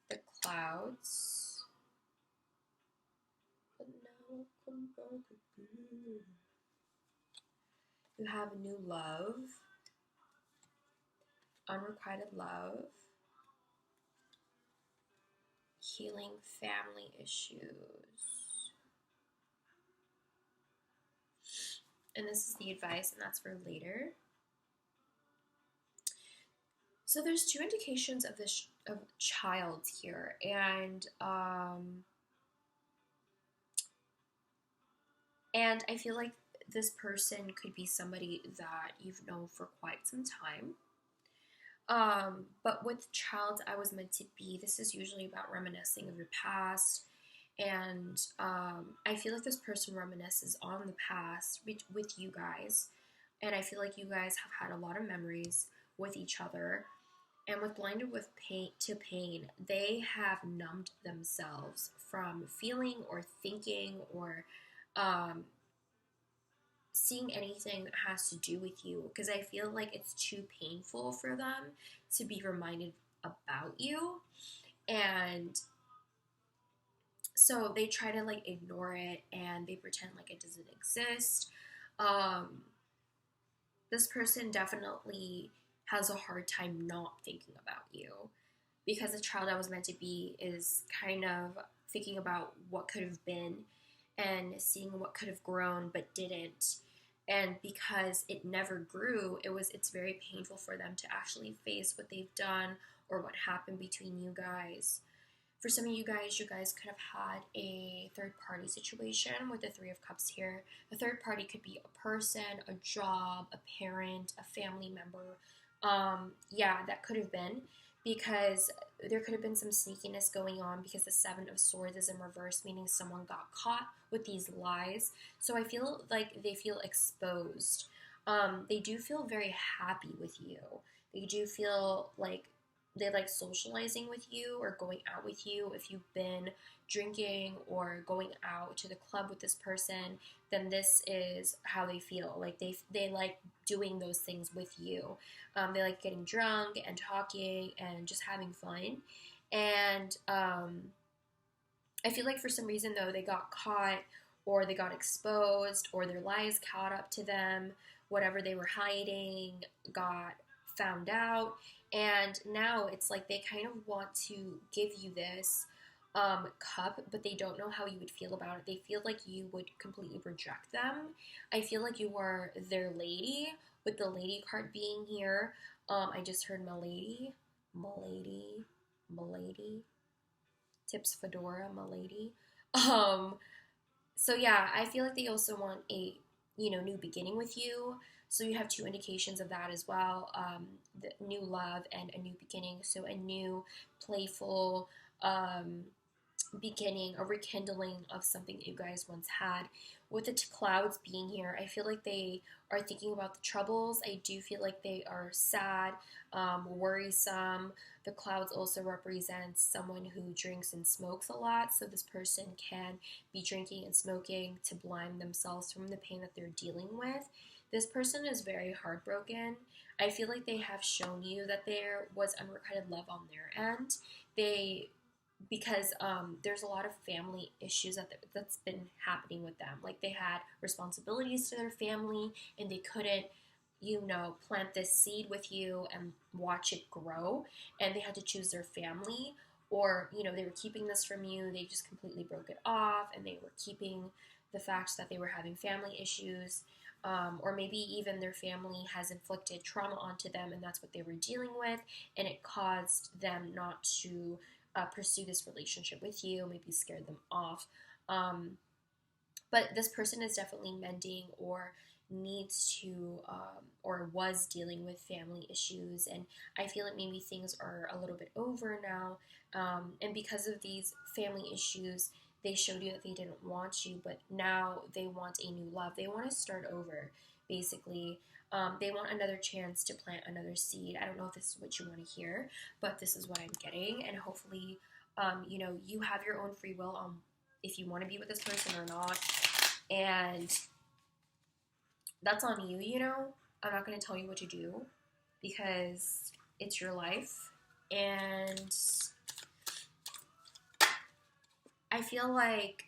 the clouds, but now come back again. You have new love, unrequited love, healing family issues. And this is the advice, and that's for later. So there's 2 indications of this of child here, and I feel like this person could be somebody that you've known for quite some time. But with child I was meant to be, this is usually about reminiscing of your past, and I feel like this person reminisces on the past with you guys, and I feel like you guys have had a lot of memories with each other. And with blinded with pain, they have numbed themselves from feeling or thinking or seeing anything that has to do with you, because I feel like it's too painful for them to be reminded about you. And so they try to like ignore it and they pretend like it doesn't exist. This person definitely has a hard time not thinking about you, because the child I was meant to be is kind of thinking about what could have been and seeing what could have grown but didn't. And because it never grew, it's very painful for them to actually face what they've done or what happened between you guys. For some of you guys could have had a third-party situation with the 3 of Cups here. A third party could be a person, a job, a parent, a family member. Yeah, that could have been, because there could have been some sneakiness going on, because the 7 of Swords is in reverse, meaning someone got caught with these lies. So I feel like they feel exposed. They do feel very happy with you. They do feel like they like socializing with you or going out with you. If you've been drinking or going out to the club with this person, then this is how they feel. Like they like doing those things with you. They like getting drunk and talking and just having fun. And I feel like for some reason though, they got caught or they got exposed or their lies caught up to them. Whatever they were hiding got found out, and now it's like they kind of want to give you this cup, but they don't know how you would feel about it. They feel like you would completely reject them. I feel like you are their lady, with the lady card being here. I just heard milady, tips fedora, milady. So yeah, I feel like they also want a new beginning with you. So you have 2 indications of that as well, the new love and a new beginning. So a new playful beginning, a rekindling of something that you guys once had. With the clouds being here, I feel like they are thinking about the troubles. I do feel like they are sad, worrisome. The clouds also represent someone who drinks and smokes a lot. So this person can be drinking and smoking to blind themselves from the pain that they're dealing with. This person is very heartbroken. I feel like they have shown you that there was unrequited love on their end. Because there's a lot of family issues that's been happening with them. Like they had responsibilities to their family and they couldn't plant this seed with you and watch it grow, and they had to choose their family, or they were keeping this from you, they just completely broke it off, and they were keeping the fact that they were having family issues, or maybe even their family has inflicted trauma onto them, and that's what they were dealing with, and it caused them not to pursue this relationship with you, maybe scared them off. But this person is definitely mending, or needs to, or was dealing with family issues, and I feel like maybe things are a little bit over now, and because of these family issues, they showed you that they didn't want you, but now they want a new love. They want to start over, basically. They want another chance to plant another seed. I don't know if this is what you want to hear, but this is what I'm getting, and hopefully, you have your own free will on if you want to be with this person or not, and that's on you, I'm not going to tell you what to do because it's your life. And I feel like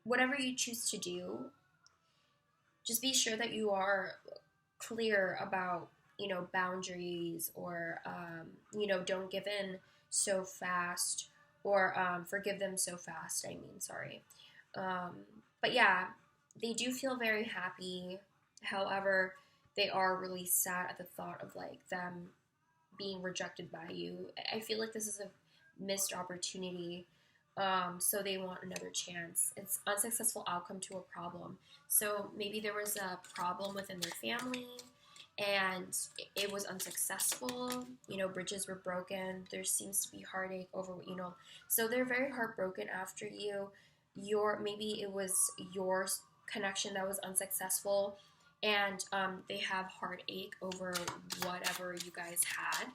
whatever you choose to do, just be sure that you are clear about, boundaries, or, don't give in so fast, or forgive them so fast. Sorry. But yeah, they do feel very happy. However, they are really sad at the thought of like them being rejected by you. I feel like this is a missed opportunity. So they want another chance. It's unsuccessful outcome to a problem. So maybe there was a problem within their family, and it was unsuccessful. Bridges were broken. There seems to be heartache over, so they're very heartbroken after you. Maybe it was your connection that was unsuccessful, and they have heartache over whatever you guys had.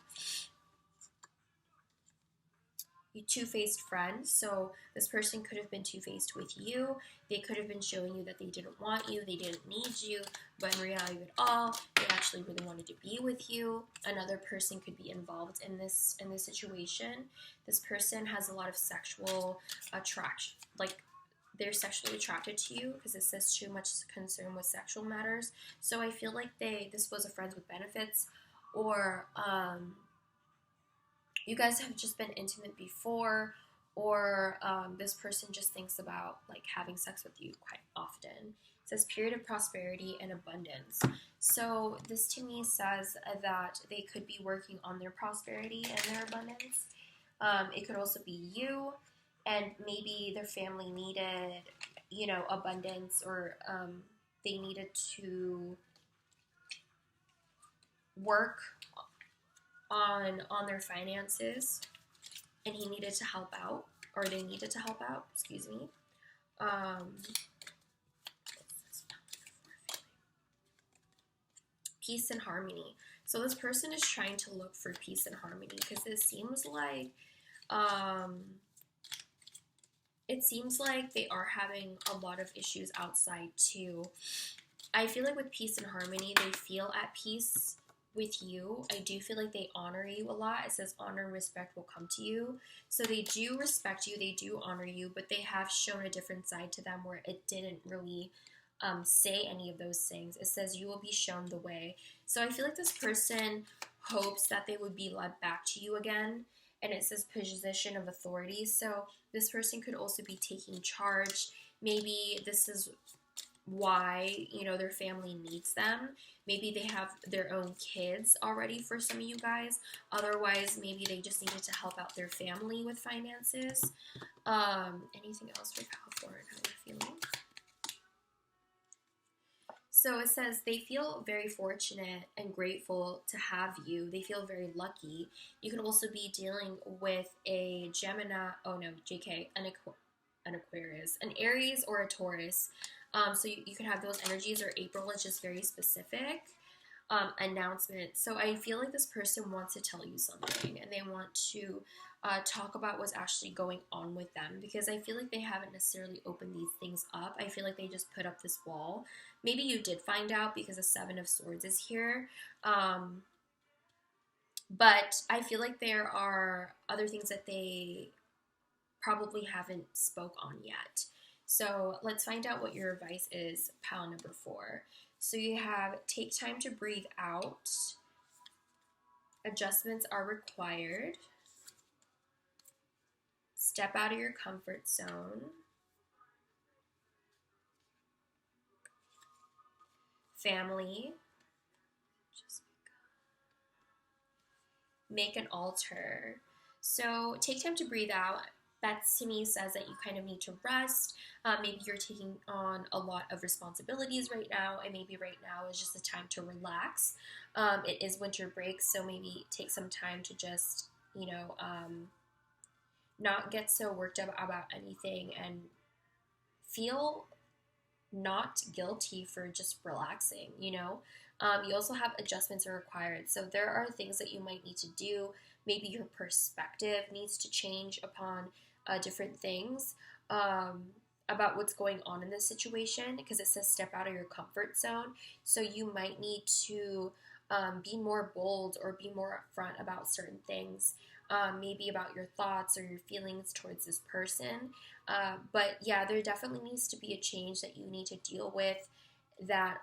You two-faced friends, so this person could have been two-faced with you. They could have been showing you that they didn't want you, they didn't need you, but in reality at all, they actually really wanted to be with you. Another person could be involved in this situation. This person has a lot of sexual attraction, like they're sexually attracted to you, because it says too much concern with sexual matters. So I feel like this was a friends with benefits, or you guys have just been intimate before, or this person just thinks about like having sex with you quite often. It says period of prosperity and abundance. So this to me says that they could be working on their prosperity and their abundance. It could also be you, and maybe their family needed, abundance, or they needed to work on their finances, and he needed to help out, or they needed to help out, excuse me. Peace and harmony. So this person is trying to look for peace and harmony, because it seems like they are having a lot of issues outside too. I feel like with peace and harmony, they feel at peace with you. I do feel like they honor you a lot. It says honor and respect will come to you. So they do respect you, they do honor you, but they have shown a different side to them where it didn't really say any of those things. It says you will be shown the way. So I feel like this person hopes that they would be led back to you again. And it says position of authority. So this person could also be taking charge. Maybe this is why, their family needs them. Maybe they have their own kids already for some of you guys. Otherwise, maybe they just needed to help out their family with finances. Anything else for how they're feeling? So it says they feel very fortunate and grateful to have you. They feel very lucky. You can also be dealing with a Gemini, an Aquarius, an Aries, or a Taurus. So you could have those energies, or April is just very specific. Announcement. So I feel like this person wants to tell you something, and they want to talk about what's actually going on with them, because I feel like they haven't necessarily opened these things up. I feel like they just put up this wall. Maybe you did find out because the Seven of Swords is here. But I feel like there are other things that they probably haven't spoke on yet. So let's find out what your advice is, pile number 4. So you have take time to breathe out. Adjustments are required. Step out of your comfort zone. Family. Make an altar. So take time to breathe out. That to me says that you kind of need to rest. Maybe you're taking on a lot of responsibilities right now, and maybe right now is just the time to relax. It is winter break, so maybe take some time to just, not get so worked up about anything and feel not guilty for just relaxing. You also have adjustments are required. So there are things that you might need to do. Maybe your perspective needs to change upon different things about what's going on in this situation, because it says step out of your comfort zone. So you might need to be more bold or be more upfront about certain things. Maybe about your thoughts or your feelings towards this person. But yeah, there definitely needs to be a change that you need to deal with, that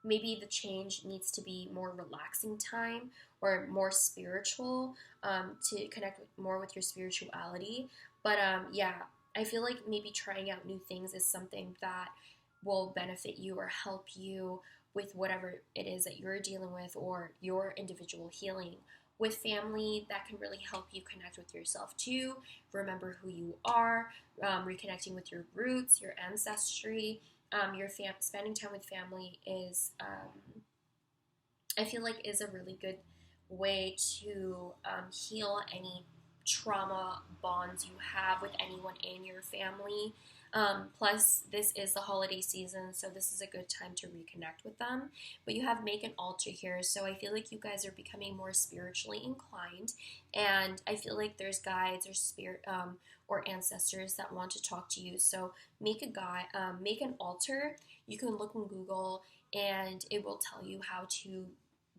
maybe the change needs to be more relaxing time or more spiritual, to connect more with your spirituality. But yeah, I feel like maybe trying out new things is something that will benefit you or help you with whatever it is that you're dealing with or your individual healing. With family, that can really help you connect with yourself too. Remember who you are, reconnecting with your roots, your ancestry. Spending time with family is, I feel like, is a really good way to heal any trauma bonds you have with anyone in your family. Plus, this is the holiday season, so this is a good time to reconnect with them. But you have make an altar here, so I feel like you guys are becoming more spiritually inclined, and I feel like there's guides or spirit or ancestors that want to talk to you. So make an altar. You can look on Google, and it will tell you how to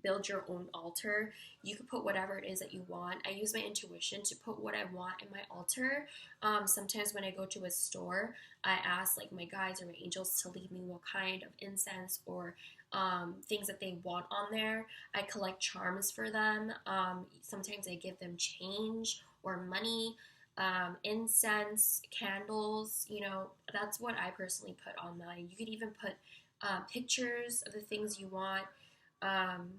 build your own altar. You can put whatever it is that you want. I use my intuition to put what I want in my altar. Sometimes when I go to a store, I ask like my guides or my angels to leave me what kind of incense or things that they want on there. I collect charms for them. Sometimes I give them change or money, incense, candles. That's what I personally put on mine. You could even put pictures of the things you want.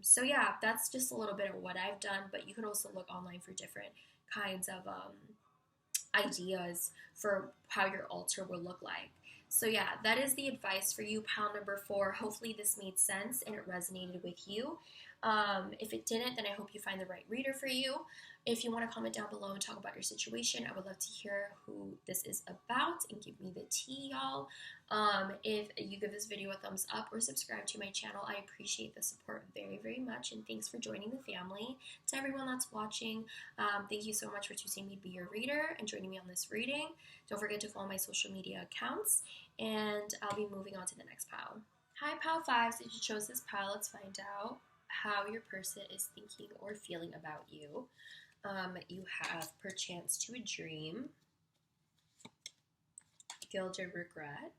So yeah, that's just a little bit of what I've done, but you can also look online for different kinds of ideas for how your altar will look like. So yeah, that is the advice for you, pile number 4. Hopefully this made sense and it resonated with you. If it didn't, then I hope you find the right reader for you. If you want to comment down below and talk about your situation, I would love to hear who this is about and give me the tea, y'all. If you give this video a thumbs up or subscribe to my channel, I appreciate the support very, very much. And thanks for joining the family. To everyone that's watching, thank you so much for choosing me to be your reader and joining me on this reading. Don't forget to follow my social media accounts, and I'll be moving on to the next pile. Hi, pile 5s. If you chose this pile, let's find out how your person is thinking or feeling about you. You have perchance to a dream, gilded regret,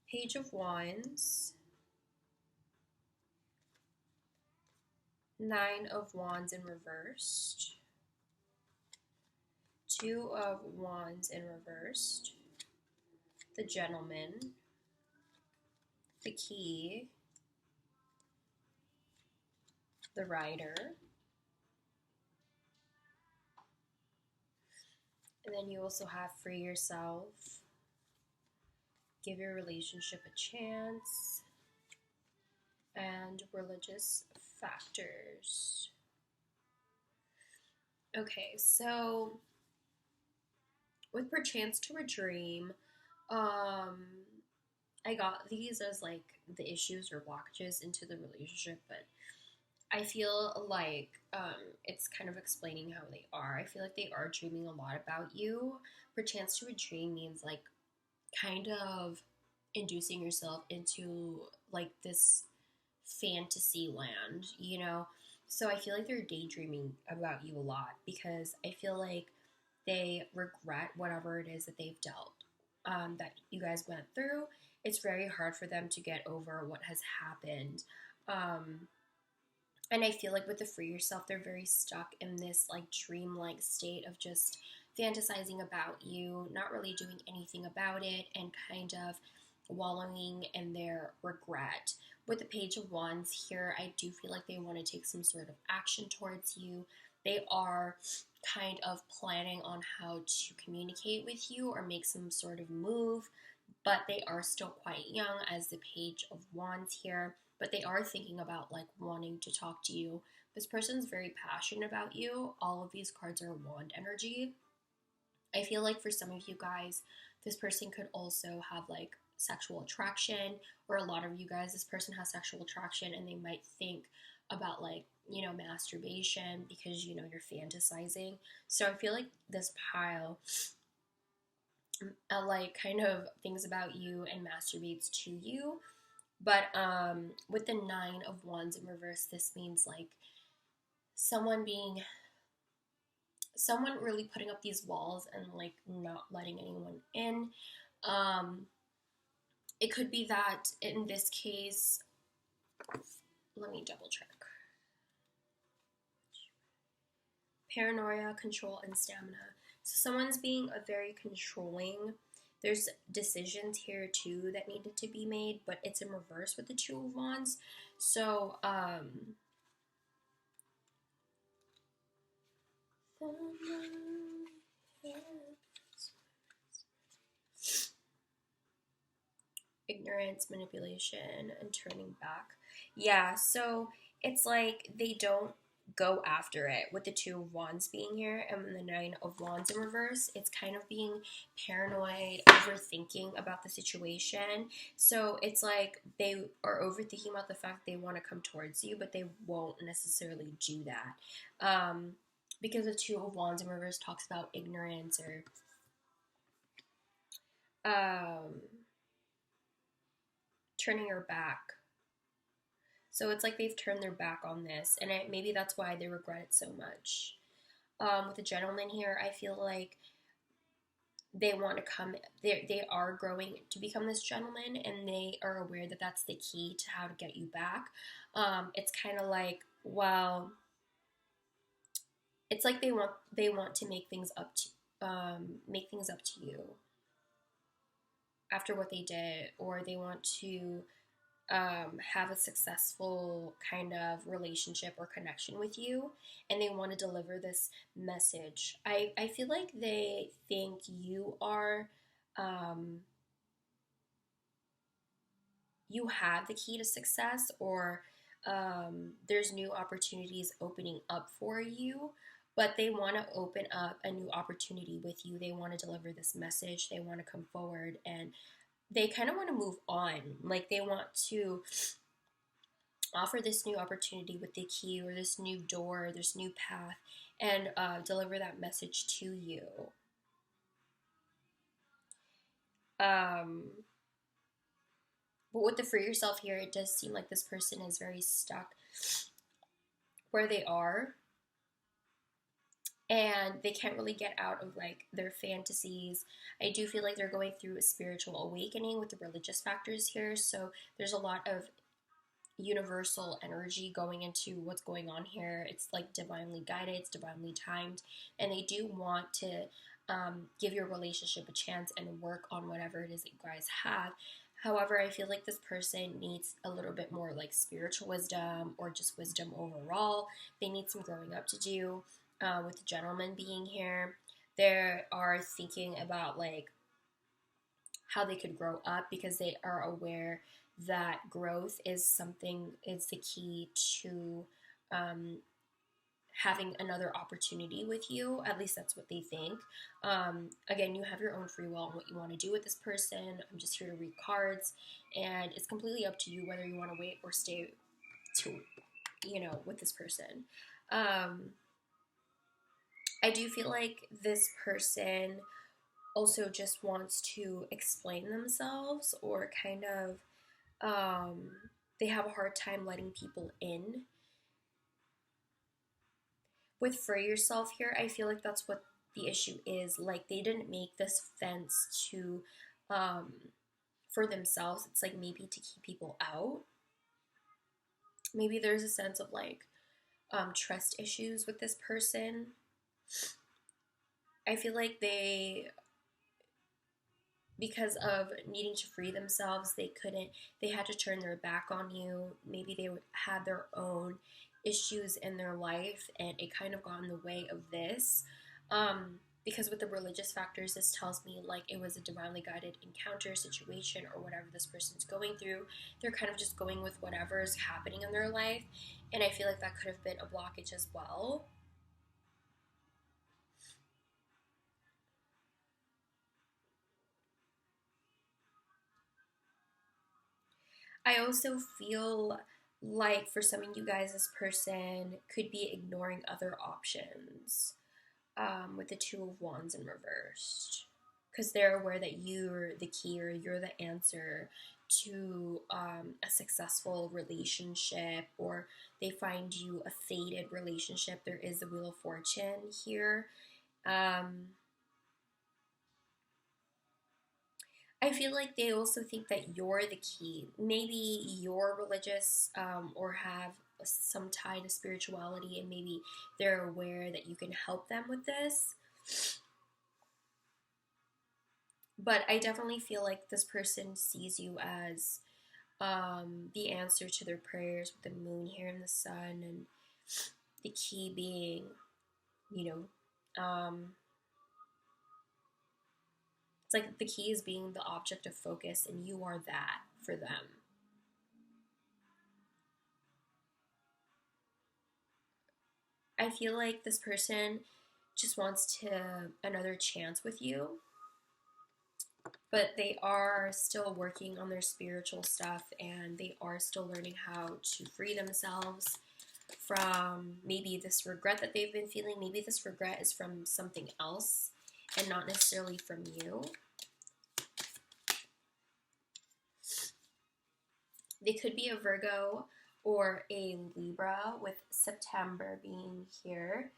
Page of Wands, 9 of Wands in reversed, 2 of Wands in reversed, the Gentleman, the Key, the Rider, and then you also have Free Yourself, Give Your Relationship a Chance, and Religious Factors. Okay, so with perchance to a dream, I got these as like the issues or blockages into the relationship, but I feel like it's kind of explaining how they are. I feel like they are dreaming a lot about you. Perchance to a dream means like kind of inducing yourself into like this fantasy land. So I feel like they're daydreaming about you a lot, because I feel like they regret whatever it is that they've dealt, that you guys went through. It's very hard for them to get over what has happened. And I feel like with the Free Yourself, they're very stuck in this like dreamlike state of just fantasizing about you, not really doing anything about it, and kind of wallowing in their regret. With the Page of Wands here, I do feel like they want to take some sort of action towards you. They are kind of planning on how to communicate with you or make some sort of move, but they are still quite young as the Page of Wands here. But they are thinking about like wanting to talk to you. This person's very passionate about you. All of these cards are wand energy. I feel like for some of you guys, this person could also have like sexual attraction, or a lot of you guys, this person has sexual attraction and they might think about like, you know, masturbation because, you know, you're fantasizing. So I feel like this pile like kind of thinks about you and masturbates to you. But with the Nine of Wands in reverse, this means like someone really putting up these walls and like not letting anyone in. It could be that in this case, let me double check. Paranoia, control, and stamina. So someone's being a very controlling. There's decisions here too that needed to be made, but it's in reverse with the Two of Wands. So, ignorance, manipulation, and turning back. Yeah, so it's like they don't go after it with the Two of Wands being here and the Nine of Wands in reverse. It's kind of being paranoid, overthinking about the situation. So it's like they are overthinking about the fact they want to come towards you, but they won't necessarily do that. Because the Two of Wands in reverse talks about ignorance or turning your back. So it's like they've turned their back on this, and maybe that's why they regret it so much. With the gentleman here, I feel like they want to come, they are growing to become this gentleman, and they are aware that that's the key to how to get you back. It's kind of like, well, it's like they want to make things up to you after what they did, or they want to have a successful kind of relationship or connection with you, and they want to deliver this message. I feel like they think you are, you have the key to success, or there's new opportunities opening up for you, but they want to open up a new opportunity with you. They want to deliver this message. They want to come forward, and they kind of want to move on. Like they want to offer this new opportunity with the key, or this new door, this new path, and deliver that message to you. But with the Free Yourself here, it does seem like this person is very stuck where they are, and they can't really get out of like their fantasies. I do feel like they're going through a spiritual awakening with the religious factors here, so there's a lot of universal energy going into what's going on here. It's like divinely guided, it's divinely timed, and they do want to give your relationship a chance and work on whatever it is that you guys have. However, I feel like this person needs a little bit more like spiritual wisdom, or just wisdom overall. They need some growing up to do. With the gentleman being here, they are thinking about like how they could grow up, because they are aware that growth is the key to having another opportunity with you. At least that's what they think. Again, you have your own free will on what you want to do with this person. I'm just here to read cards, and it's completely up to you whether you want to wait or stay with this person. I do feel like this person also just wants to explain themselves, or kind of they have a hard time letting people in. With Free Yourself here, I feel like that's what the issue is. Like, they didn't make this fence to for themselves. It's like maybe to keep people out. Maybe there's a sense of like trust issues with this person. I feel like because of needing to free themselves, they had to turn their back on you. Maybe they had their own issues in their life, and it kind of got in the way of this. Because with the religious factors, this tells me like it was a divinely guided encounter, situation, or whatever this person's going through. They're kind of just going with whatever is happening in their life, and I feel like that could have been a blockage as well. I also feel like for some of you guys, this person could be ignoring other options, with the Two of Wands in reversed. Because they're aware that you're the key, or you're the answer to a successful relationship, or they find you a fated relationship. There is the Wheel of Fortune here. I feel like they also think that you're the key. Maybe you're religious, or have some tie to spirituality, and maybe they're aware that you can help them with this. But I definitely feel like this person sees you as the answer to their prayers, with the moon here and the sun, and the key being, you know, it's like the key is being the object of focus, and you are that for them. I feel like this person just wants another chance with you, but they are still working on their spiritual stuff, and they are still learning how to free themselves from maybe this regret that they've been feeling. Maybe this regret is from something else and not necessarily from you. They could be a Virgo or a Libra, with September being here.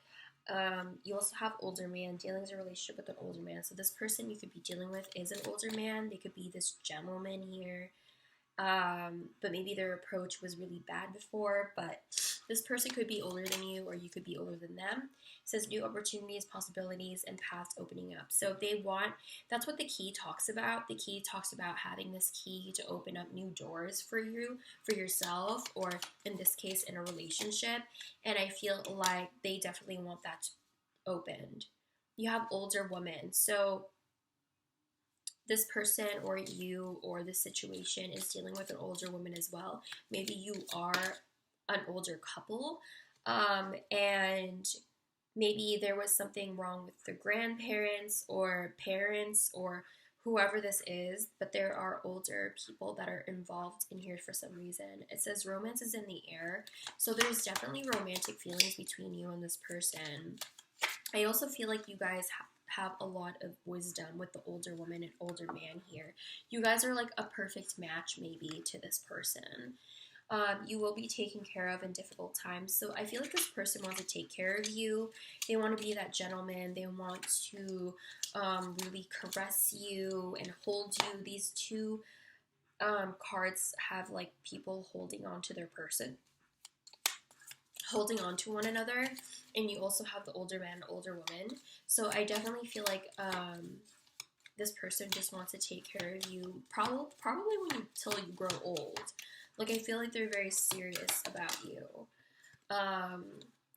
You also have older man, dealing with a relationship with an older man. So this person you could be dealing with is an older man. They could be this gentleman here. But maybe their approach was really bad before, but this person could be older than you, or you could be older than them. It says new opportunities, possibilities, and paths opening up. So that's what the key talks about. The key talks about having this key to open up new doors for you, for yourself, or in this case, in a relationship. And I feel like they definitely want that opened. You have older women. So this person or you or this situation is dealing with an older woman as well. Maybe you are an older couple, and maybe there was something wrong with the grandparents or parents or whoever this is, but there are older people that are involved in here for some reason. It says romance is in the air, so there's definitely romantic feelings between you and this person. I also feel like you guys have a lot of wisdom with the older woman and older man here. You guys are like a perfect match maybe to this person. You will be taken care of in difficult times. So I feel like this person wants to take care of you. They want to be that gentleman. They want to really caress you and hold you. These two cards have like people holding on to their person, holding on to one another, and you also have the older man, older woman. So I definitely feel like this person just wants to take care of you, probably until you grow old. Like, I feel like they're very serious about you.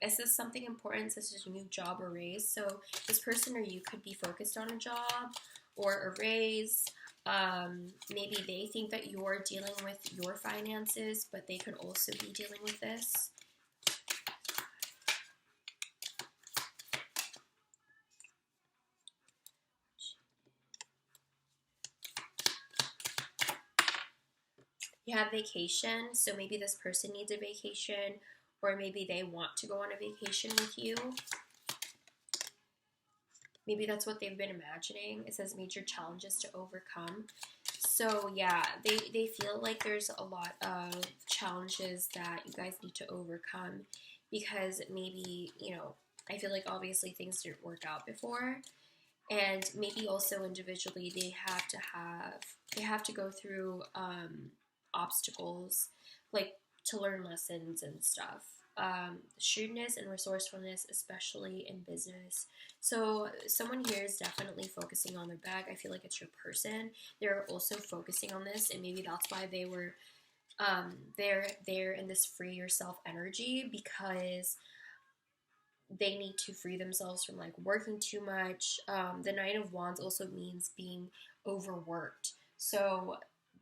It says something important, such as a new job or raise. So this person or you could be focused on a job or a raise. Maybe they think that you're dealing with your finances, but they could also be dealing with this. You have vacation, so maybe this person needs a vacation, or maybe they want to go on a vacation with you. Maybe that's what they've been imagining. It says major challenges to overcome. So yeah, they feel like there's a lot of challenges that you guys need to overcome, because maybe, I feel like obviously things didn't work out before, and maybe also individually they have to go through obstacles, like to learn lessons and stuff. Shrewdness and resourcefulness, especially in business. So someone here is definitely focusing on their bag. I feel like it's your person. They're also focusing on this, and maybe that's why they were they're in this free yourself energy, because they need to free themselves from like working too much. The Nine of Wands also means being overworked. So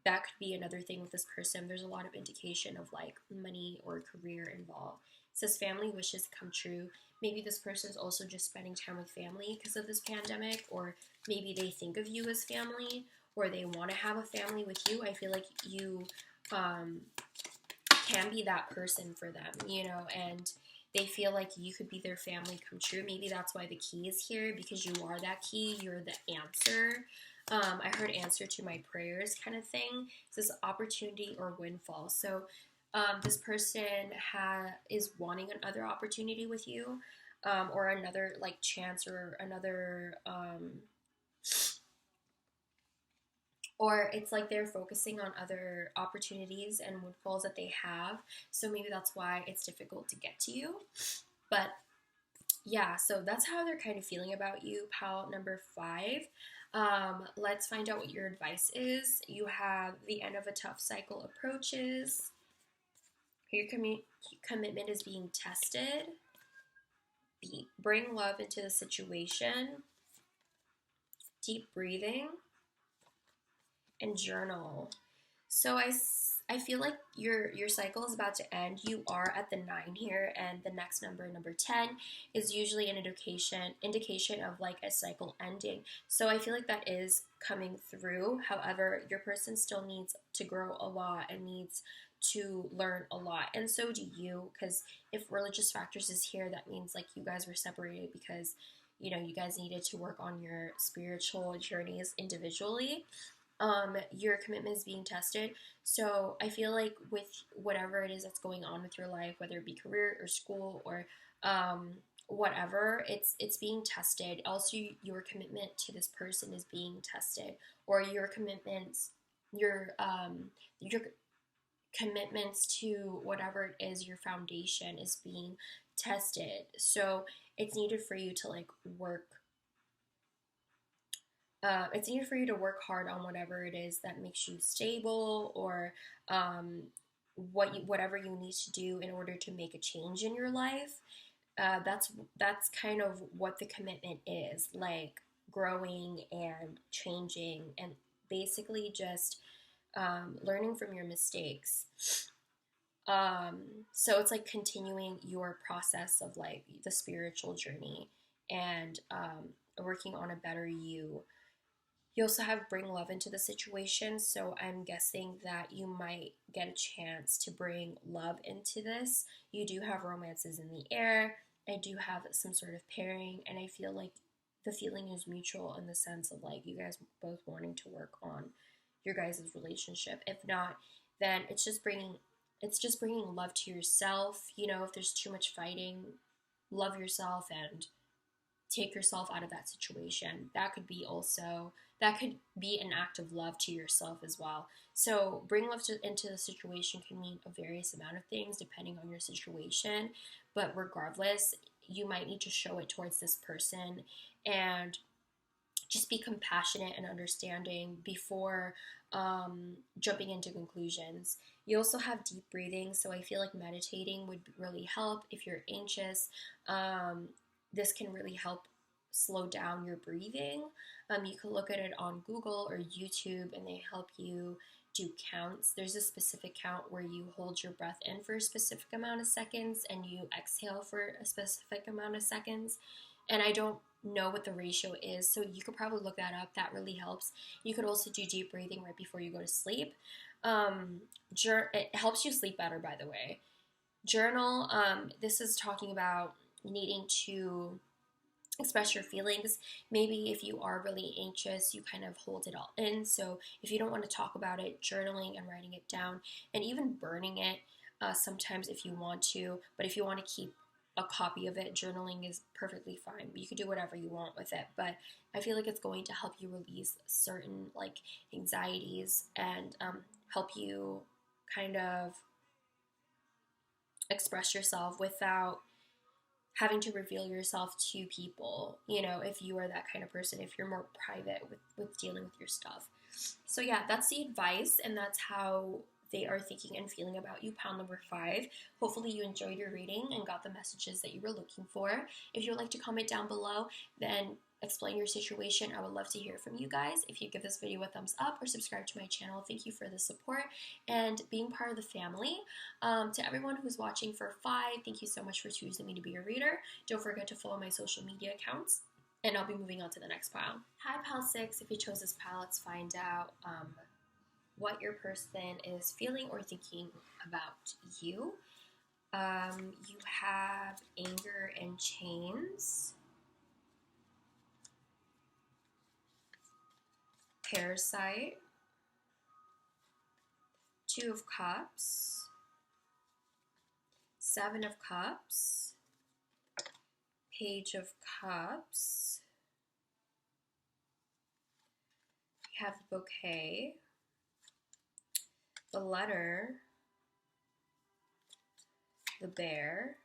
that could be another thing with this person. There's a lot of indication of like money or career involved. It says family wishes come true. Maybe this person is also just spending time with family because of this pandemic, or maybe they think of you as family, or they want to have a family with you. I feel like you can be that person for them, you know, and they feel like you could be their family come true. Maybe that's why the key is here, because you are that key. You're the answer. I heard answer to my prayers kind of thing. It says opportunity or windfall. So this person is wanting another opportunity with you, or another like chance, or another or it's like they're focusing on other opportunities and windfalls that they have. So maybe that's why it's difficult to get to you. But yeah, so that's how they're kind of feeling about you, pal number 5. Let's find out what your advice is. You have the end of a tough cycle approaches. Your commitment is being tested. Bring love into the situation. Deep breathing. And journal. So I feel like your cycle is about to end. You are at the 9 here, and the next number 10 is usually an indication of like a cycle ending. So I feel like that is coming through. However, your person still needs to grow a lot and needs to learn a lot, and so do you, because if religious factors is here, that means like you guys were separated because, you know, you guys needed to work on your spiritual journeys individually. Your commitment is being tested. So I feel like with whatever it is that's going on with your life, whether it be career or school or whatever, it's being tested. Also, your commitment to this person is being tested, or your your commitments to whatever it is, your foundation is being tested. So it's needed for you to like work. It's needed for you to work hard on whatever it is that makes you stable, or whatever you need to do in order to make a change in your life. That's kind of what the commitment is, like growing and changing, and basically just learning from your mistakes. So it's like continuing your process of like the spiritual journey, and working on a better you. You also have bring love into the situation, so I'm guessing that you might get a chance to bring love into this. You do have romances in the air. I do have some sort of pairing, and I feel like the feeling is mutual in the sense of like you guys both wanting to work on your guys' relationship. If not, then it's just bringing love to yourself. You know, if there's too much fighting, love yourself and take yourself out of that situation. That could be an act of love to yourself as well. So bring love into the situation can mean a various amount of things depending on your situation, but regardless, you might need to show it towards this person, and just be compassionate and understanding before jumping into conclusions. You also have deep breathing, so I feel like meditating would really help if you're anxious. This can really help slow down your breathing. You can look at it on Google or YouTube, and they help you do counts. There's a specific count where you hold your breath in for a specific amount of seconds and you exhale for a specific amount of seconds. And I don't know what the ratio is, so you could probably look that up. That really helps. You could also do deep breathing right before you go to sleep. It helps you sleep better, by the way. Journal. This is talking about needing to express your feelings. Maybe if you are really anxious, you kind of hold it all in. So if you don't want to talk about it, journaling and writing it down, and even burning it sometimes if you want to. But if you want to keep a copy of it. Journaling is perfectly fine. You can do whatever you want with it, but I feel like it's going to help you release certain like anxieties and help you kind of express yourself without having to reveal yourself to people, you know, if you are that kind of person, if you're more private with dealing with your stuff. So yeah, that's the advice, and that's how they are thinking and feeling about you, pile number 5. Hopefully you enjoyed your reading and got the messages that you were looking for. If you would like to comment down below, then explain your situation. I would love to hear from you guys. If you give this video a thumbs up or subscribe to my channel, thank you for the support and being part of the family. To everyone who's watching for 5, thank you so much for choosing me to be your reader. Don't forget to follow my social media accounts, and I'll be moving on to the next pile. Hi, pile 6. If you chose this pile, let's find out what your person is feeling or thinking about you. You have anger and chains, parasite, 2 of cups, 7 of cups, page of cups, you have the bouquet, the letter, the bear,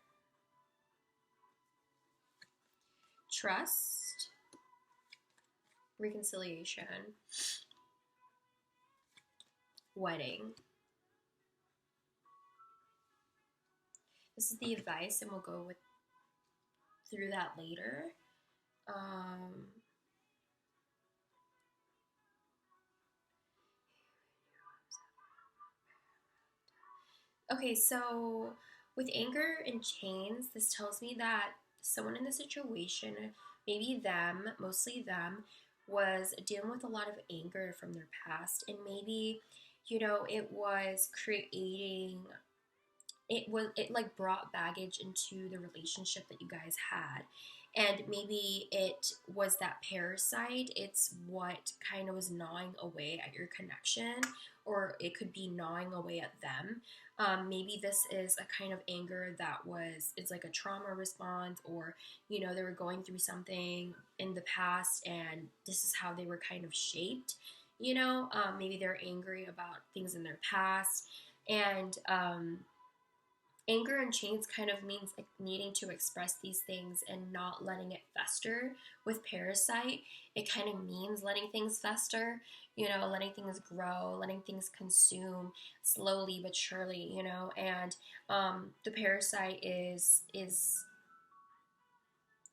trust, reconciliation, wedding. This is the advice, and we'll go through that later. Okay, so with anger and chains, this tells me that someone in the situation, maybe them, mostly them, was dealing with a lot of anger from their past, and maybe, you know, it like brought baggage into the relationship that you guys had. And maybe it was that parasite, it's what kind of was gnawing away at your connection, or it could be gnawing away at them. Maybe this is a kind of anger that it's like a trauma response, or, you know, they were going through something in the past and this is how they were kind of shaped, you know. Maybe they're angry about things in their past, and anger and chains kind of means like needing to express these things and not letting it fester. With parasite, it kind of means letting things fester, you know, letting things grow, letting things consume slowly but surely, you know. And the parasite is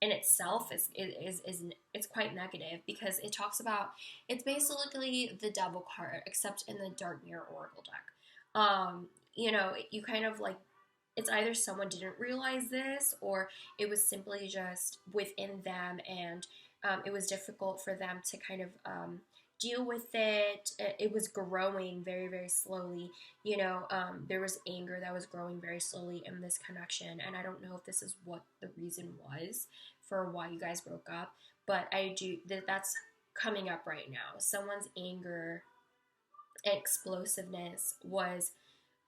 in itself is it's quite negative, because it talks about, it's basically the devil card except in the dark mirror oracle deck. You know, you kind of like, it's either someone didn't realize this, or it was simply just within them, and it was difficult for them to kind of deal with it. It was growing very, very slowly. You know, there was anger that was growing very slowly in this connection, and I don't know if this is what the reason was for why you guys broke up, but that's coming up right now. Someone's anger, explosiveness was,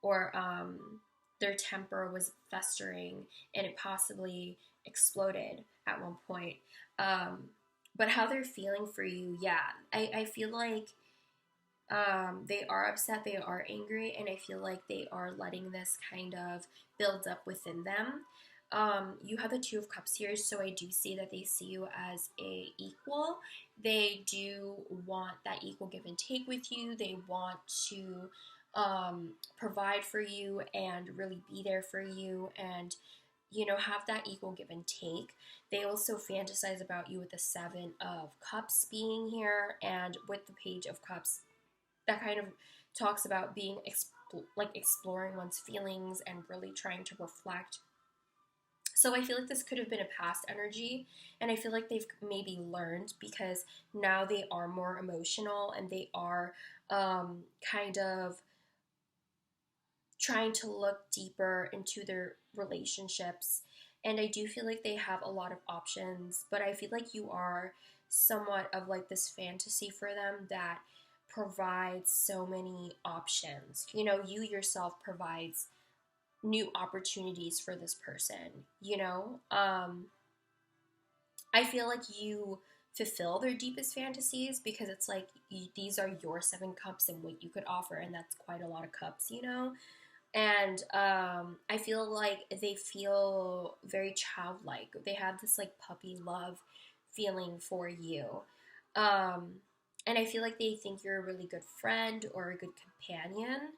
or their temper was festering, and it possibly exploded at one point. But how they're feeling for you, yeah, I feel like they are upset, they are angry, and I feel like they are letting this kind of build up within them. You have the 2 of Cups here, so I do see that they see you as a equal. They do want that equal give and take with you. They want to provide for you and really be there for you, and, you know, have that equal give and take. They also fantasize about you with the 7 of Cups being here, and with the Page of Cups, that kind of talks about being exploring one's feelings and really trying to reflect. So I feel like this could have been a past energy, and I feel like they've maybe learned, because now they are more emotional, and they are kind of trying to look deeper into their relationships. And I do feel like they have a lot of options, but I feel like you are somewhat of like this fantasy for them that provides so many options. You know, you yourself provides new opportunities for this person, you know? I feel like you fulfill their deepest fantasies because it's like these are your 7 cups and what you could offer, and that's quite a lot of cups, you know? And I feel like they feel very childlike. They have this like puppy love feeling for you. Um, and I feel like they think you're a really good friend or a good companion.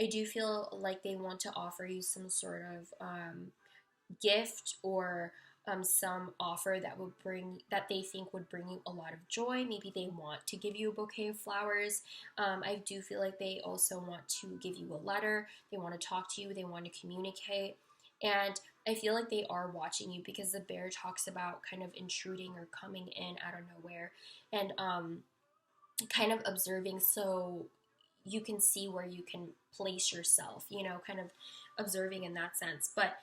I do feel like they want to offer you some sort of gift or some offer that they think would bring you a lot of joy. Maybe they want to give you a bouquet of flowers. I do feel like they also want to give you a letter. They want to talk to you. They want to communicate. And I feel like they are watching you because the bear talks about kind of intruding or coming in out of nowhere and kind of observing so you can see where you can place yourself, you know, kind of observing in that sense. But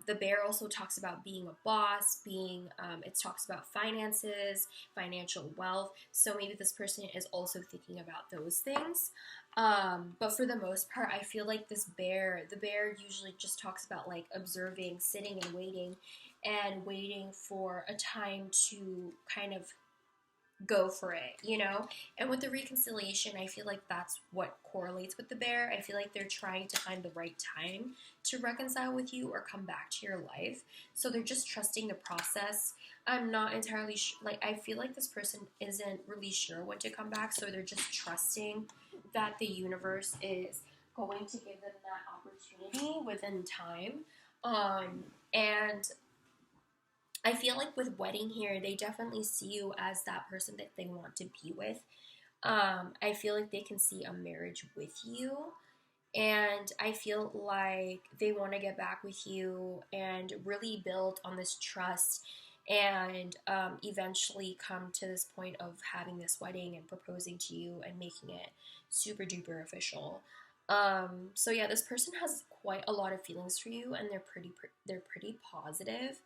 the bear also talks about being a boss, it talks about finances, financial wealth. So maybe this person is also thinking about those things. But for the most part, I feel like the bear usually just talks about like observing, sitting and waiting for a time to kind of go for it, you know? And with the reconciliation, I feel like that's what correlates with the bear. I feel like they're trying to find the right time to reconcile with you or come back to your life. So they're just trusting the process. I'm not entirely sure. Like, I feel like this person isn't really sure when to come back. So they're just trusting that the universe is going to give them that opportunity within time. And I feel like with wedding here, they definitely see you as that person that they want to be with. I feel like they can see a marriage with you. And I feel like they want to get back with you and really build on this trust and eventually come to this point of having this wedding and proposing to you and making it super duper official. So yeah, this person has quite a lot of feelings for you, and they're pretty positive.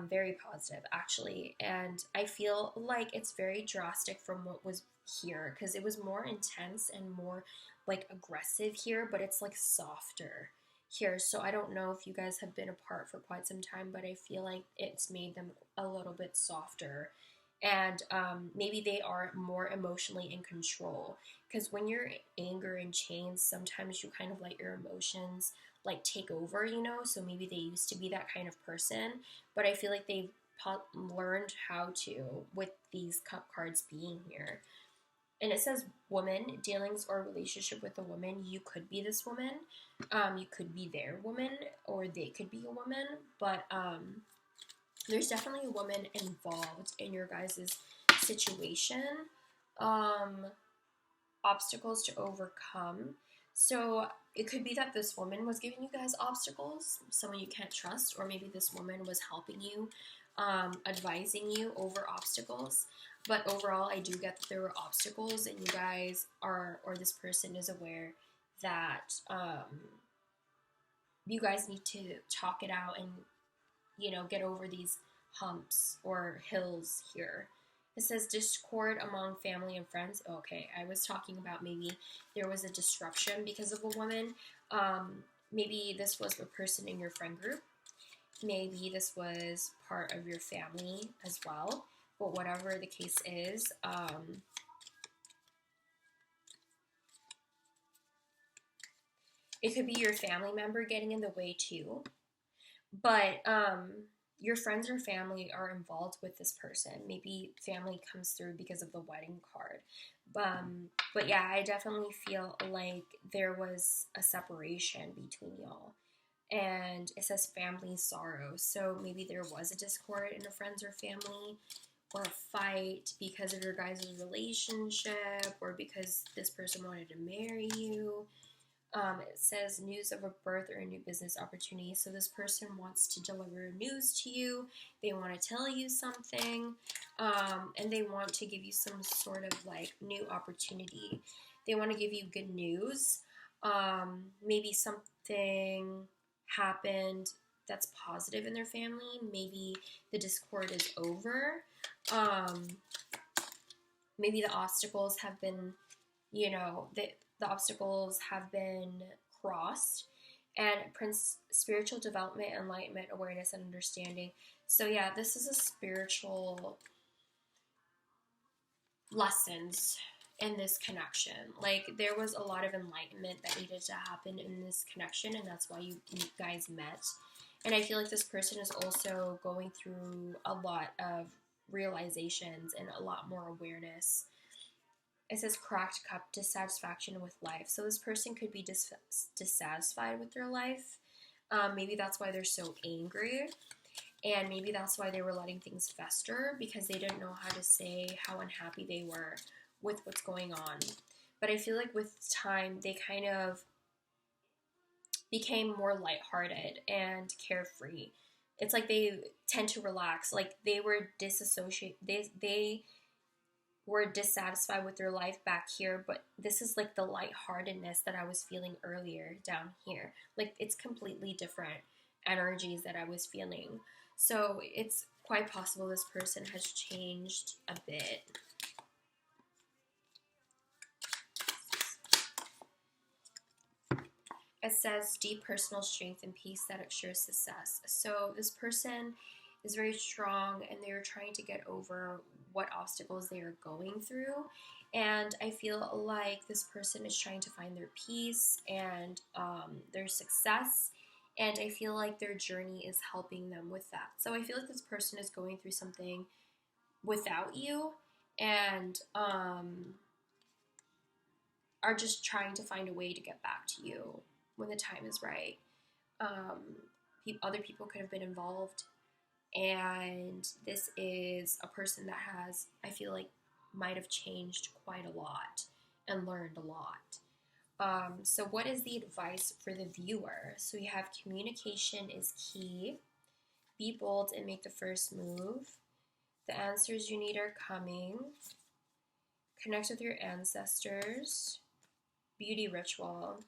Very positive actually, and I feel like it's very drastic from what was here because it was more intense and more like aggressive here, but it's like softer here. So I don't know if you guys have been apart for quite some time, but I feel like it's made them a little bit softer, and maybe they are more emotionally in control because when you're anger and chains, sometimes you kind of let your emotions like take over, you know? So maybe they used to be that kind of person, but I feel like they've learned how to with these cup cards being here. And it says woman, dealings or relationship with a woman. You could be this woman. You could be their woman, or they could be a woman. But there's definitely a woman involved in your guys' situation. Obstacles to overcome. So it could be that this woman was giving you guys obstacles, someone you can't trust, or maybe this woman was helping you, advising you over obstacles. But overall, I do get that there were obstacles, and you guys are, or this person is aware that you guys need to talk it out and, you know, get over these humps or hills here. It says discord among family and friends. Okay, I was talking about maybe there was a disruption because of a woman. Maybe this was a person in your friend group. Maybe this was part of your family as well. But whatever the case is, it could be your family member getting in the way too. But your friends or family are involved with this person. Maybe family comes through because of the wedding card. But yeah, I definitely feel like there was a separation between y'all. And it says family sorrow. So maybe there was a discord in a friends or family, or a fight because of your guys' relationship, or because this person wanted to marry you. It says news of a birth or a new business opportunity. So this person wants to deliver news to you. They want to tell you something, and they want to give you some sort of like new opportunity. They want to give you good news. Maybe something happened that's positive in their family. Maybe the discord is over. Maybe the obstacles have been, you know, the obstacles have been crossed, and spiritual development, enlightenment, awareness, and understanding. So yeah, this is a spiritual lessons in this connection. Like, there was a lot of enlightenment that needed to happen in this connection, and that's why you guys met. And I feel like this person is also going through a lot of realizations and a lot more awareness. It says cracked cup, dissatisfaction with life. So this person could be dissatisfied with their life. Maybe that's why they're so angry. And maybe that's why they were letting things fester, because they didn't know how to say how unhappy they were with what's going on. But I feel like with time, they kind of became more lighthearted and carefree. It's like they tend to relax. Like, they were they were dissatisfied with their life back here, but this is like the lightheartedness that I was feeling earlier down here. Like, it's completely different energies that I was feeling. So it's quite possible this person has changed a bit. It says deep personal strength and peace that assures success. So this person is very strong, and they're trying to get over what obstacles they are going through. And I feel like this person is trying to find their peace and their success. And I feel like their journey is helping them with that. So I feel like this person is going through something without you, and are just trying to find a way to get back to you when the time is right. Other people could have been involved, and this is a person that has, I feel like, might have changed quite a lot and learned a lot. So what is the advice for the viewer? So we have communication is key. Be bold and make the first move. The answers you need are coming. Connect with your ancestors. Beauty ritual.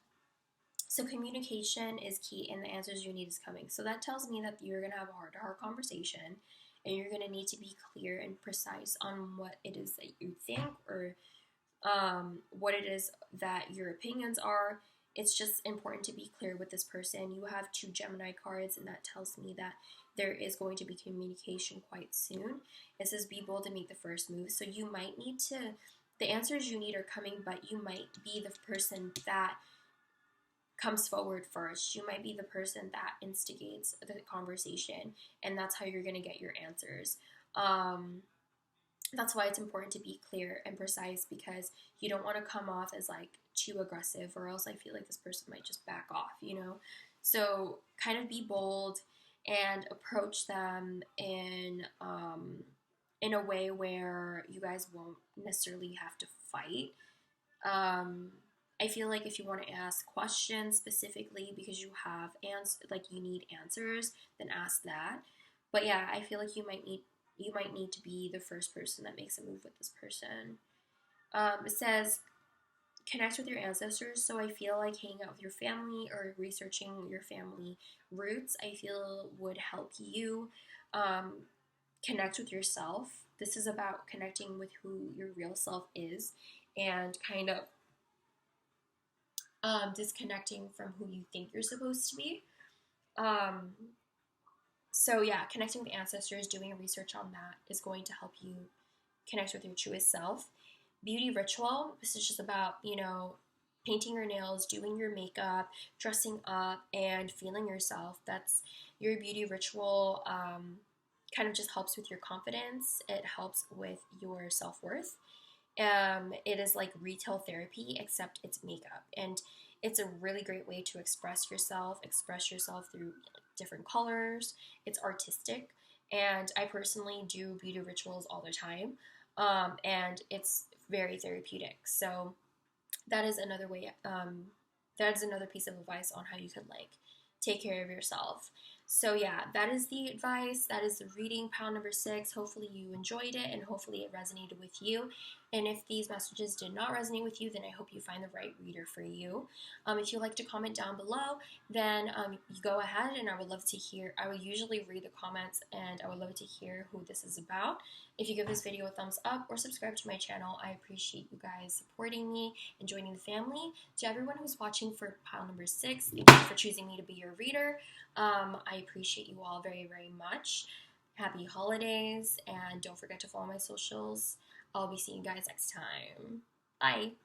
So communication is key, and the answers you need is coming. So that tells me that you're going to have a heart-to-heart conversation, and you're going to need to be clear and precise on what it is that you think, or what it is that your opinions are. It's just important to be clear with this person. You have 2 Gemini cards, and that tells me that there is going to be communication quite soon. It says be bold and make the first move. So you might need to, the answers you need are coming, but you might be the person that comes forward first. You might be the person that instigates the conversation, and that's how you're going to get your answers. That's why it's important to be clear and precise, because you don't want to come off as like too aggressive, or else I feel like this person might just back off, you know? So kind of be bold and approach them in a way where you guys won't necessarily have to fight. I feel like if you want to ask questions specifically because you have you need answers, then ask that. But yeah, I feel like you might need to be the first person that makes a move with this person. It says connect with your ancestors. So I feel like hanging out with your family or researching your family roots, I feel would help you connect with yourself. This is about connecting with who your real self is, and kind of disconnecting from who you think you're supposed to be. So yeah, connecting with ancestors, doing research on that is going to help you connect with your truest self. Beauty ritual, this is just about, painting your nails, doing your makeup, dressing up, and feeling yourself. That's your beauty ritual. Kind of just helps with your confidence. It helps with your self-worth. It is like retail therapy, except it's makeup, and it's a really great way to express yourself through different colors. It's artistic, and I personally do beauty rituals all the time, and it's very therapeutic. So that is another way. That is another piece of advice on how you can take care of yourself. So yeah, that is the advice. That is the reading, pound number 6. Hopefully you enjoyed it, and hopefully it resonated with you. And if these messages did not resonate with you, then I hope you find the right reader for you. If you'd like to comment down below, then you go ahead, and I would love to hear. I would usually read the comments, and I would love to hear who this is about. If you give this video a thumbs up or subscribe to my channel, I appreciate you guys supporting me and joining the family. To everyone who's watching for pile number 6, thank you for choosing me to be your reader. I appreciate you all very, very much. Happy holidays, and don't forget to follow my socials. I'll be seeing you guys next time. Bye!